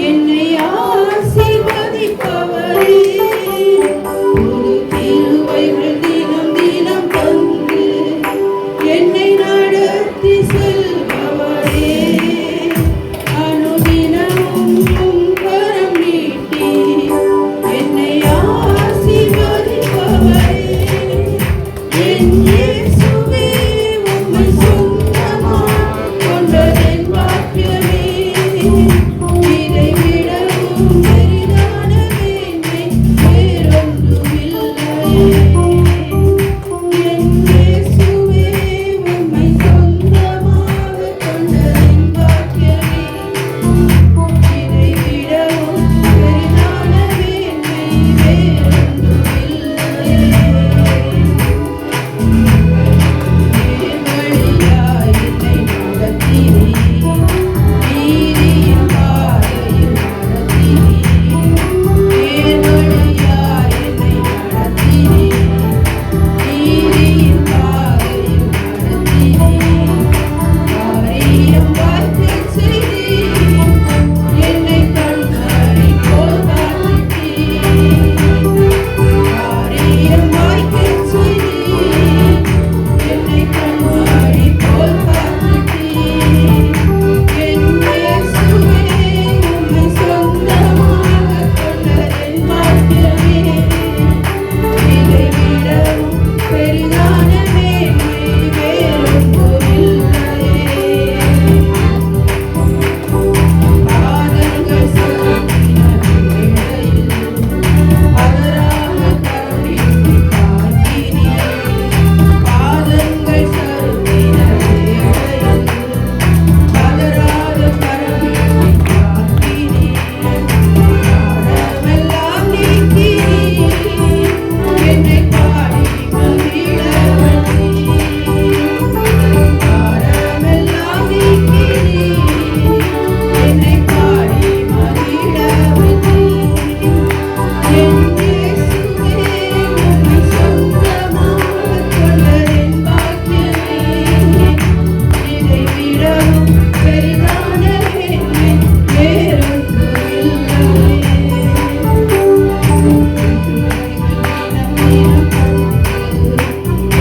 என்னை ஆசீர்வதிப்பவரே, புது கிருபைகள் தினம் தினம் தந்து என்னை நடத்தி செல்பவரே, அனுதினமும் கரம் நீட்டி என்னை ஆசீர்வதிப்பவரே, என் இயேசுவே உம்மை சொந்தமாய் கொண்டதென் பாக்கியமே, இதை விடவும் பெரிதான மேன்மை வேறொன்றுமில்லையே. என் இயேசுவே உம்மை சொந்தமாக கொண்டதென் பாக்கியமே, இதை விடவும் பெரிதான மேன்மை வேறொன்றுமில்லையே. நேர்வழியாய் என்னை நடத்தினீர், நீதியின் பாதையில் நடத்தினீர். நேர்வழியாய் என்னை நடத்தினீர், நீதியின் பாதையில் நடத்தினீர். காரியம் வாய்க்கச் செய்தீர், என்னை கண்மணி போல் காத்திட்டீர். காரியம் வாய்க்கச் செய்தீர், என்னை கண்மணி போல் காத்திட்டீர். என் இயேசுவே உம்மை சொந்தமாக கொண்டதென் பாக்கியமே, இதை விடவும் பெரிதான மேன்மை வேறொன்றுமில்லையே. பாதங்கள் சறுக்கின வேளையில் பதறாமல் கரம் நீட்டி காத்தினீர். பாதங்கள் சறுக்கின வேளையில் பதறாத கரம் நீட்டி காத்தினீர். பாடமெல்லாம் நீக்கினீர், என்னை பாடி மகிழ வைத்தீர். பாடமெல்லாம் நீக்கினீர், என்னை பாடி மகிழ வைத்தீர். என் இயேசுவே உம்மை சொந்தமாக கொண்டதென் பாக்கியமே, இதை விடவும் பெரிதான மேன்மை வேறொன்றுமில்லையே.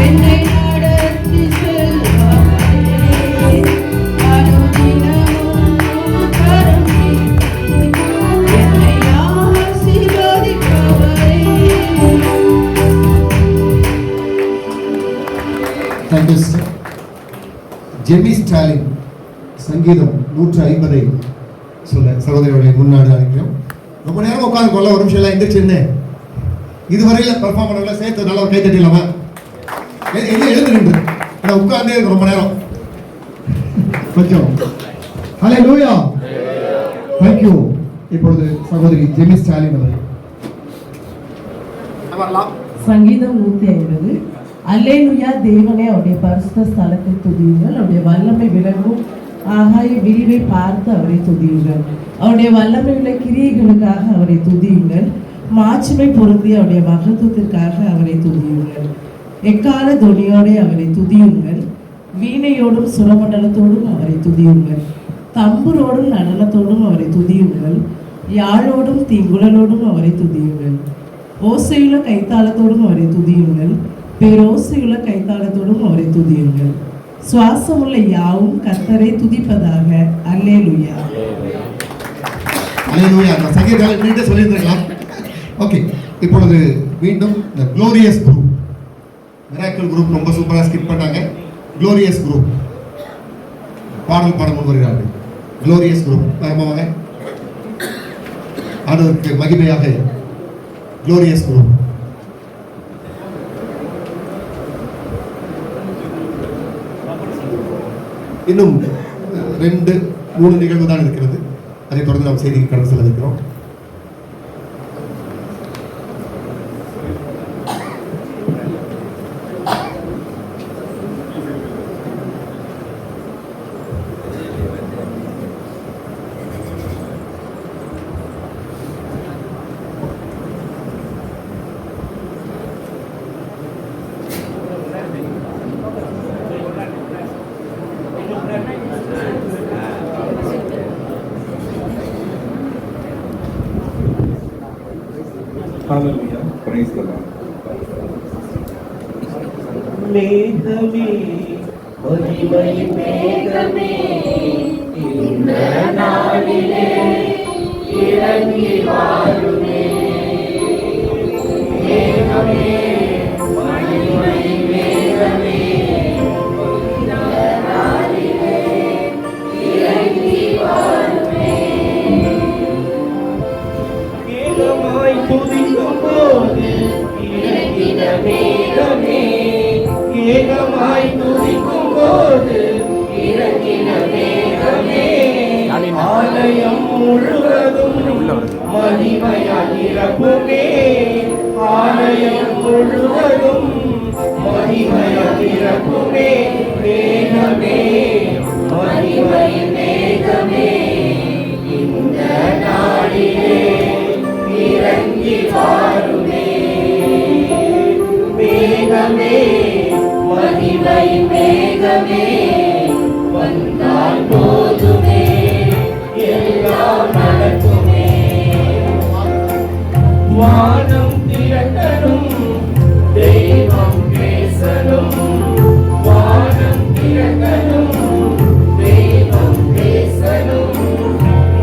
என்னை நடத்தி செல்பவரே, அனுதினமும் கரம் நீட்டி என்னை ஆசீர்வதிப்பவரே. Thank you, sister. Jamie Stalin சங்கீதம் 150 சொல்ல சகோதரிகளை முன்னாடி அழைக்கிறோம். ரொம்ப நேரம் உட்காந்து கொள்ள ஒரு நிமிஷம் எல்லாம் எந்திரிச்சிருந்தேன். இதுவரையில் பெர்ஃபார்ம் பண்ணல சேர்த்து நல்லா ஒரு கை தட்டிடலாமா? எங்க எழுந்து நின்று ஆனால் உட்கார்ந்தே இருக்கு ரொம்ப நேரம் கொஞ்சம். ஹல்லேலூயா. Thank you. இப்பொழுது சகோதரி ஜெமி ஸ்டாலின் அவர்கள் வரலாம். சங்கீதம் 150. அல்லேலூயா, தேவனே அவருடைய பரிசுத்த ஸ்தலத்தை துதியுங்கள், அவருடைய வல்லமை விளங்கும் ஆகாய விரிவை பார்த்து அவரை துதியுங்கள். அவருடைய வல்லமையுள்ள கிரியைகளுக்காக அவரை துதியுங்கள். மாட்சிமை பொருந்தி அவருடைய மகத்துவத்திற்காக அவரை துதியுங்கள். எக்கால துணியோடு அவரை துதியுங்கள். வீணையோடும் சுரமண்டலத்தோடும் அவரை துதியுங்கள். தம்புரோடும் நடனத்தோடும் அவரை துதியுங்கள். யாழோடும் தீங்குழலோடும் அவரை துதியுங்கள். ஓசையுள்ள கைத்தாளத்தோடும் அவரை துதியுங்கள். பேரோசையுள்ள கைத்தாளத்தோடும் அவரை துதியுங்கள். சுவாசமுள்ள யாவும் கர்த்தரை துதிப்பதாக. அல்லேலூயா. அல்லேலூயா. அந்த சங்கீதங்களை மீண்டும் சொல்லியிருக்கலாம். ஓகே, இப்பொழுது மீண்டும் இந்த க்ளோரியஸ் குரூப், மிராக்கிள் குரூப் ரொம்ப சூப்பராக ஸ்கிப் பண்ணாங்க. க்ளோரியஸ் குரூப் பாடல் பாட முன் வருகிறார்கள். க்ளோரியஸ் குரூப் வேகமாக ஆண்டவருக்கு மகிமையாக. Glorious group. இன்னும் 2-3 நிகழ்வு தான் இருக்கிறது. அதை தொடர்ந்து நாம் செய்திக்கு கடந்து செல்ல இருக்கிறோம். Hallelujah. Praise the Lord. மேகமே மகிமையின் மேகமே இந்த நாளிலே இறங்கி வாருமே. மேகமே மகிமையின் மேகமே இந்த நாளிலே இறங்கி வாருமே. மேகமாய் துதிக்கும் போது இறங்கின மேகமே. மேகமாய் துதிக்கும் போது இறங்கின மேகமே. ஆலயம் முழுவதும் மகிமையால் நிரப்புமே. ஆலயம் முழுவதும் மகிமையால் நிரப்புமே. மேகமே மகிமையின் மேகமே இந்த நாளிலே இறங்கி வாருமே. மேகமே மகிமையின் மேகமே வந்தால் போதுமே, எல்லாம் நடக்குமே. வானம் திறக்கணும், தெய்வம் பேசணும். வானம் திறக்கணும், தெய்வம் பேசணும்.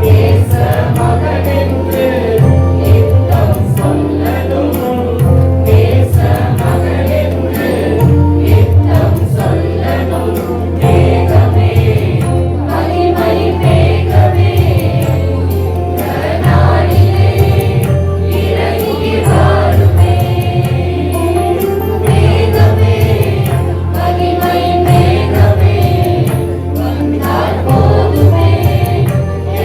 பேச மகனென்று யுத்தம் சொல்லணும். பேச மகனென்று யுத்தம் சொல்லணும். மேகமே மகிமை மேகமே இந்த நாளிலே இறங்கி வாருமே. மேகமே மகிமை மேகமே வந்தால் போதுமே,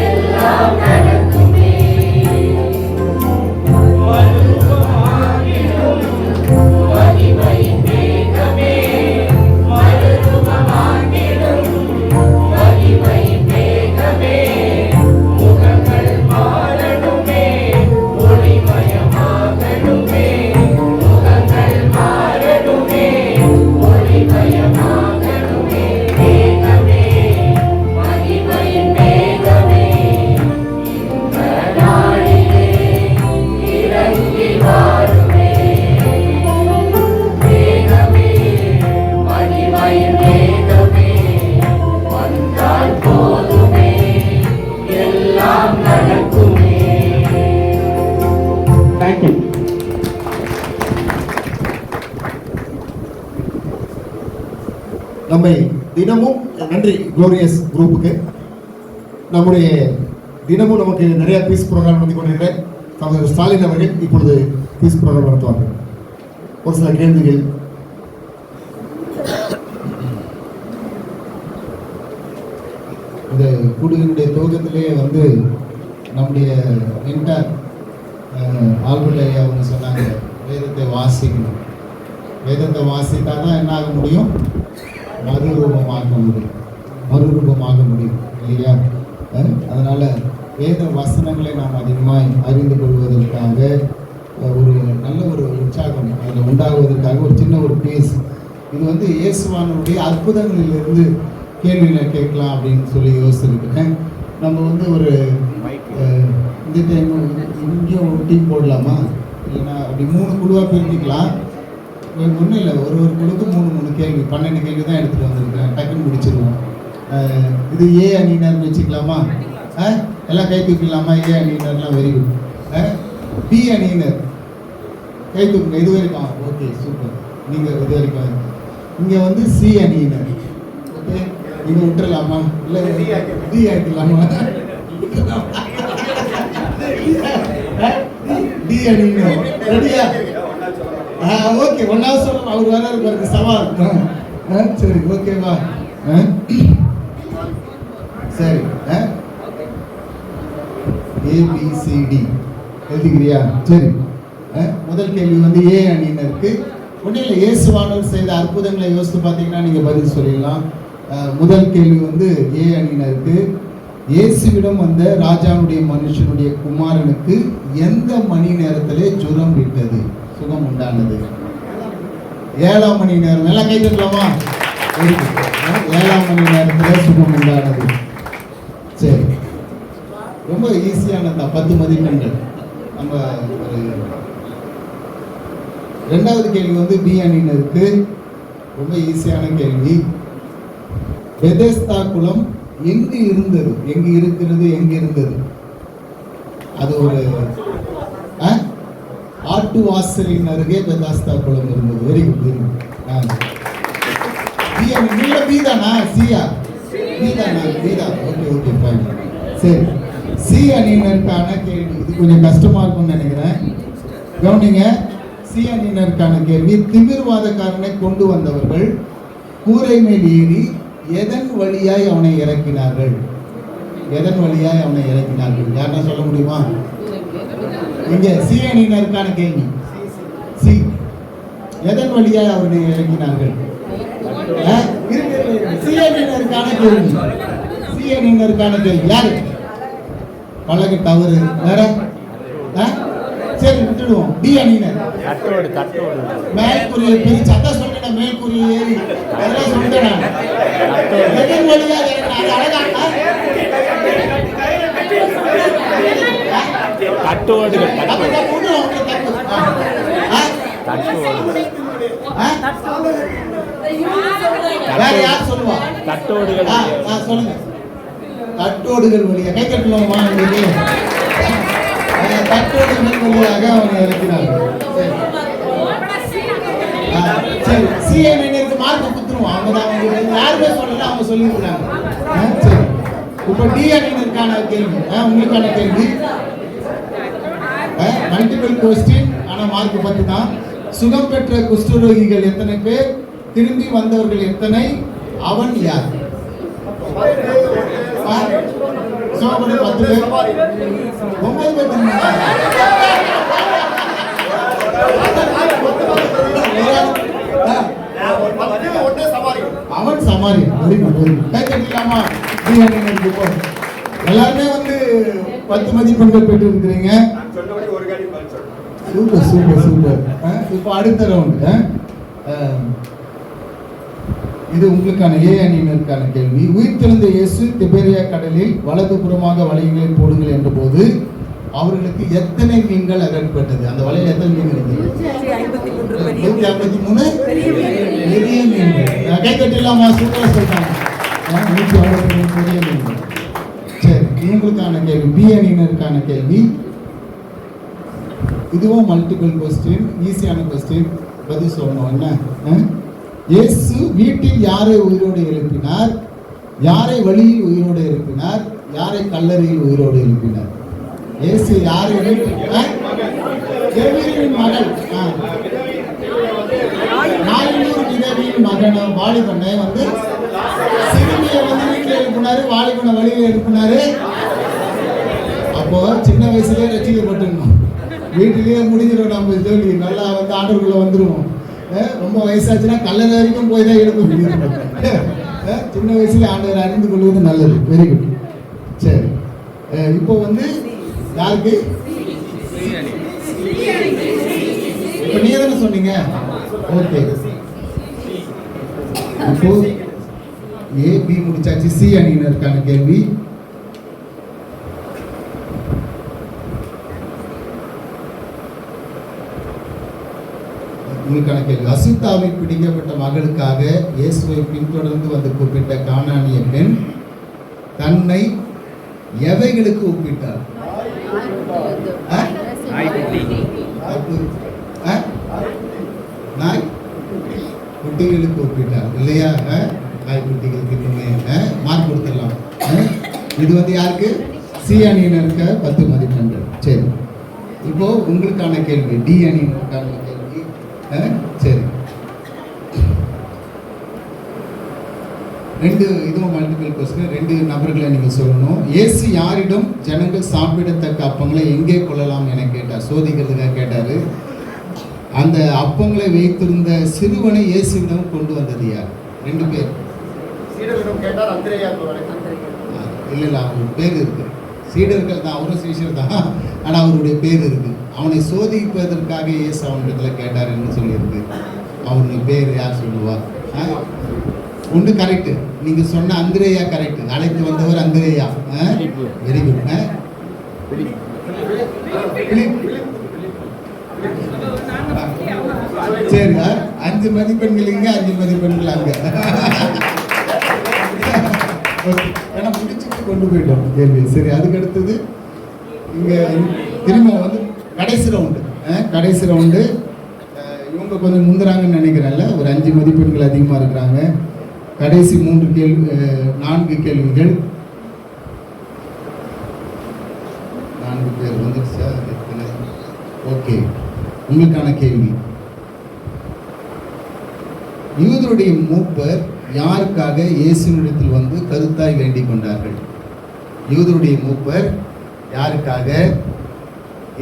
எல்லாம் நடக்குமே. மறுரூபமாகிடும் மகிமையின் மேகமே. மறுரூபமாகிடும் மகிமையின் மேகமே. முகங்கள் மாறணுமே, ஒளிமயமாகணுமே. முகங்கள் மாறணுமே, ஒளிமயமாகணுமே. மேகமே மகிமையின் மேகமே இந்த நாளிலே இறங்கி வாருமே. மேகமே மகிமையின் மேகமே வந்தால் போதுமே, எல்லாம் நடக்குமே. தேங்க்யூ. நம்மை தினமும் நன்றி க்ளோரியஸ் குரூப்புக்கு. நம்முடைய தினமும் நமக்கு நிறைய குவிஸ் ப்ரோக்ராம் நடத்தி கொண்டிருக்கிறேன். சகோதரர் ஸ்டாலின் அவர்கள் இப்பொழுது குவிஸ் ப்ரோக்ராம் நடத்துவார்கள். ஒரு சில கேள்விகள். இந்த கூடுகளுடைய துவக்கத்திலே வந்து நம்முடைய இன்டர் ஆல்பர்ட் ஐயா அவங்க சொன்னாங்க, வேதத்தை வாசிக்கணும். வேதத்தை வாசித்தா தான் என்ன ஆக முடியும்? மறுரூபமாக்க முடியும். மறுரூபமாக முடியும் இல்லையா? அதனால வேத வசனங்களை நாம் அதிகமாய் அறிந்து கொள்வதற்காக ஒரு நல்ல ஒரு உற்சாகம் அதில் உண்டாகுவதற்காக ஒரு சின்ன ஒரு பேஸ். இது வந்து இயேசுவானுடைய அற்புதங்களிலிருந்து கேள்வியில் கேட்கலாம் அப்படின்னு சொல்லி யோசிச்சிருக்கேன். நம்ம வந்து ஒரு இந்த டைம் இங்கேயும் ஒரு டீம் போடலாமா? இல்லைன்னா அப்படி 3 குழுவாக பிரிஞ்சிக்கலாம். ஒன்றும் இல்லை, ஒரு குழுக்கு 3 கேள்வி, 12 கேள்வி தான் எடுத்துகிட்டு வந்திருக்கேன். டக்குன்னு முடிச்சிருவோம். இது ஏ அணியினர்னு வச்சுக்கலாமா? எல்லாம் கை தூக்கலாமா? ஏ அணியினர்லாம் வெரி குட். பி அணியினர் கை தூக்குங்க. இது வரைக்கும் ஓகே, சூப்பர். நீங்கள் இது வரைக்கும். இங்கே வந்து சி அணியினர். ஓகே, நீங்கள் விட்டுறலாமா? இல்லை டி ஆக்கிடலாமா? டி அணியினர் ரெடியா? ஓகே, ஒன்றாவது சொல்லணும். அவர் வராரு பாருங்க, சவால். சரி, ஓகேவா? சரி, ஏபிசிடி எழுதிக்கிறியா? சரி, முதல் கேள்வி வந்து ஏ அணியினருக்கு. ஒன்றும் இல்லை, இயேசுவானவர் செய்த அற்புதங்களை யோசித்து பார்த்தீங்கன்னா நீங்கள் பதில் சொல்லிடலாம். முதல் கேள்வி வந்து ஏ அணியினருக்கு. இயேசுவிடம் வந்த ராஜாவுடைய மனுஷனுடைய குமாரனுக்கு எந்த மணி நேரத்திலே ஜுரம் விட்டது, சுகம் உண்டானது? 7ஆம் மணி நேரம். எல்லாம் கை தட்டலாமா? 7ஆம் மணி நேரத்தில் சுகம் உண்டானது. சரி, ரொம்ப ஈஸியானதான், 10 மதிப்பெண்கள். நம்ம ஒரு 2வது கேள்வி வந்து பி அணியினருக்கு. ரொம்ப ஈஸியான கேள்வி. பெதெஸ்தா குளம் எங்கு இருந்தது, எங்கு இருக்கிறது, எங்கு இருந்தது? அது ஒரு ஆட்டு வாசலின் அருகே பெதெஸ்தா குளம் இருந்தது. Very good, very good. B தானா? சியா? பி தானா? பி தான். Okay okay, fine. சரி, சி அணியினருக்கான கேள்வி. இது கொஞ்சம் கஷ்டமா இருக்கும்னு நினைக்கிறேன். கவனிங்க, சி அணியினருக்கான கேள்வி. திமிர்வாதக்காரனை கொண்டு வந்தவர்கள் கூரை மேல் ஏறி எதன் வழியாய் அவனை இறக்கினார்கள்? எதன் வழியாய் அவனை இறக்கினார்கள்? யாருன்னா சொல்ல முடியுமா? இங்க சி அணியினருக்கான கேள்வி. சி, எதன் வழியாய் அவனை இறக்கினார்கள்? சி அணியினருக்கான கேள்வி. சி அணியினருக்கான கேள்வி. யாரு? பழகு தவறு. வேற? சரி, விட்டுடுவோம். டி அணியினர். மேல்கூறியை பிரிச்சு, அதான் சொல்லிட்டேன், மேல்கூறியை ஏறி அதெல்லாம் சொல்லிட்டேன் நான். எதன் வழியா வேற யார் சொல்லுவா? சொல்லுங்க. தட்டோடுகள் வழியா. கை கட்டலாமா? தட்டோடுகள் வழியாக அவனை இறக்கினார்கள். சரி, சிஎன்என்க்கு மார்க் கொடுத்துருவோம். அவங்க தான் யாருமே சொல்லல, அவங்க சொல்லியிருக்காங்க. சரி, இப்போ டி அணியினருக்கான கேள்வி. உங்களுக்கான கேள்வி மல்டிபிள் கொஸ்டின், ஆனா மார்க் 10 தான். சுகம் பெற்ற குஷ்டரோகிகள் எத்தனை பேர்? திரும்பி வந்தவர்கள் எத்தனை? அவன் யார்? 10 பேர். 9 பேர். அவன் சமாரி. கை கட்டிக்கலாமா? எல்லாருமே வந்து 10 மதிப்பெண்கள் பெற்று இருக்கிறீங்க. Super super super. இப்போ அடுத்த ரவுண்ட். இது உங்களுக்கான ஏ அணியினருக்கான கேள்வி. உயிர்த்தெழுந்த இயேசு திபேரியா கடலில் வலது புறமாக வலைகளை போடுங்கள் என்ற போது அவர்களுக்கு எத்தனை மீன்கள் அகப்பட்டது? அந்த வலையில் எத்தனை மீன் இருந்தது? 153 பெரிய மீன்கள். கை கட்டிடலாமா? சூப்பரா சொல்றாங்க. 153 பெரிய மீன்கள். சரி, உங்களுக்கான கேள்வி, பி அணியினருக்கான கேள்வி. இதுவும் மல்டிபிள் கொஸ்டின், ஈஸியான கொஸ்டின். பதில் சொல்லணும். என்ன? இயேசு வீட்டில் யாரை உயிரோடு எழுப்பினார்? யாரை வழியில் உயிரோடு எழுப்பினார்? யாரை கல்லறையில் உயிரோடு எழுப்பினார்? இயேசு யாரை எழுப்பினார்? தேவீரின் மகள், நாயினூர் விதவியின் மகன் வாலிபனை வந்து சிறுமியை வந்து வீட்டில் எழுப்பினாரு, வாலிபனை வழியில் எழுப்பினாரு. அப்போ சின்ன வயசுலயே ரசிக்கப்பட்டிருந்தோம். வீட்டிலேயே முடிஞ்சிடும் நம்ம ஜோலி, நல்லா வந்து ஆண்டவர்களை வந்துருவோம். ரொம்ப வயசாச்சுன்னா கல்லறை வரைக்கும் போய் தான் எழுப்ப முடியும். சின்ன வயசுல ஆண்டவரை அறிந்து கொள்வது நல்லது. Very good. சரி, இப்போ வந்து யாருக்கு? இப்போ நீங்க தானே சொன்னீங்க. ஓகே, இப்போ ஏ பி முடிச்சாச்சு. சி அணியினருக்கான கேள்வி. உங்களுக்கான கேள்வி. அசுத்தாவில் பிடிக்கப்பட்ட மகளுக்காக இயேசுவை பின்தொடர்ந்து வந்து கூப்பிட்ட கானானிய பெண் தன்னை எவைகளுக்கு ஒப்பிட்டார்? நாய் குட்டிகளுக்கு ஒப்பிட்டார் இல்லையா? நாய்க்குட்டிகளுக்கு இன்னுமே மார்க் கொடுத்துடலாம். இது வந்து யாருக்கு? சி அணியினருக்கு 10 மதிப்பெண்கள். சரி, இப்போ உங்களுக்கான கேள்வி. டி அணியினருக்கான கேள்வி. சரி, 2 இதுவும் மல்டிபிள் கொஸ்டின். 2 நபர்களை நீங்கள் சொல்லணும். இயேசு யாரிடம் ஜனங்கள் சாப்பிடத்தக்க அப்பங்களை எங்கே கொள்ளலாம் என கேட்டார்? சோதிக்கிறதுக்காக கேட்டார். அந்த அப்பங்களை வைத்திருந்த சிறுவனை இயேசுவிடம் கொண்டு வந்தது யார்? 2 பேர். இல்லை, அவருக்கு பேர் இருக்கு. சீடர்கள் தான், அவரும் சீஷர் தான், ஆனால் அவருடைய பேர் இருக்கு. அவனை சோதிப்பதற்காக இயேசு அவனிடத்துல கேட்டார் என்று சொல்லியிருக்கு. அவனுடைய பேர் யார் சொல்லுவா? ஒன்று கரெக்டு, நீங்க சொன்ன அந்திரேயா கரெக்ட். அழைத்து வந்தவர் அந்திரேயா. Very good. சரி, 5 மதிப்பெண்கள் இங்க, 5 மதிப்பெண்கள் அங்க. ஏன்னா முடிச்சுட்டு கொண்டு போயிட்டோம் கேள்வி. சரி, அதுக்கு அடுத்தது இங்க திரும்ப வந்து கடைசி ரவுண்டு. இவங்க கொஞ்சம் முந்துறாங்கன்னு நினைக்கிறேன்ல. ஒரு 5 மதிப்பெண்கள் அதிகமாக இருக்கிறாங்க. கடைசி 4 கேள்விகள். 4 பேர் வந்துருச்சா? ஓகே, உங்களுக்கான கேள்வி. யூதருடைய மூப்பர் யாருக்காக இயேசுவினிடத்தில் வந்து கருத்தாய் வேண்டிக் கொண்டார்கள்? யூதருடைய மூப்பர் யாருக்காக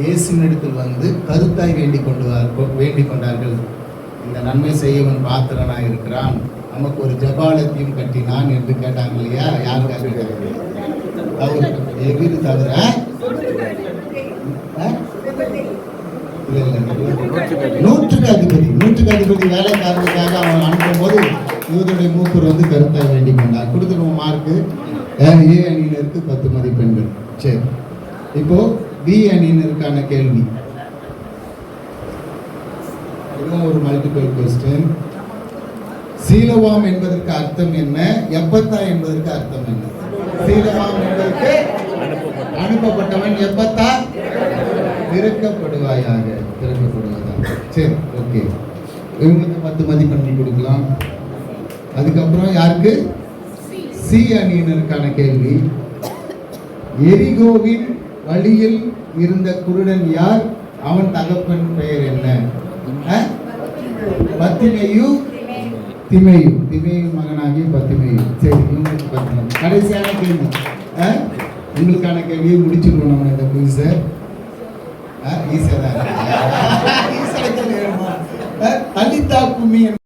இயேசுவினிடத்தில் வந்து கருத்தாய் வேண்டிக் கொண்டார்கள்? இந்த நன்மை செய்யவன் பாத்திரனாக இருக்கிறான், நமக்கு ஒரு ஜபாலத்தையும் கட்டினான் என்று கேட்டாங்க இல்லையா? யாருக்காக? அவர் எதிர் தவிர நூற்றுக்கு அதிபதி வேலைக்காரர்களுக்காக அவன் அனுப்பும் போது யூதருடைய மூப்பர் வந்து கருத்தாய் வேண்டிக் கொண்டார். கொடுத்துருவோம் மார்க்கு. ஏ அணியினருக்கு 10 மதிப்பெண்கள். சரி, இப்போ பி அணியினருக்கான கேள்வி. இதுவும் ஒரு மல்டிபிள் கொஸ்டின். சீலவாம் என்பதற்கு அர்த்தம் என்ன? எப்பத்தா என்பதற்கு அர்த்தம் என்ன? சீலவாம் என்பதற்கு அனுப்பப்பட்டவன், எப்பத்தா திறக்கப்படுவாயாக. சரி, ஓகே, இவங்களுக்கு 10 மதிப்பெண்கள் கொடுக்கலாம். அதுக்கப்புறம் யாருக்கு? சி அணியினருக்கான கேள்வி. எரிகோவின் வழியில் இருந்த குருடன் யார்? அவன் தகப்பன் பெயர் என்ன? பத்திமேயு, திமேயு மகனாகிய பத்திமேயு. சரி, இவங்களுக்கு 10. கடைசியான கேள்வி. உங்களுக்கான கேள்வியை முடிச்சுடுவோம் நம்ம இந்த குயிஸை. ஈஸியாக தான் தலிதா கும்மி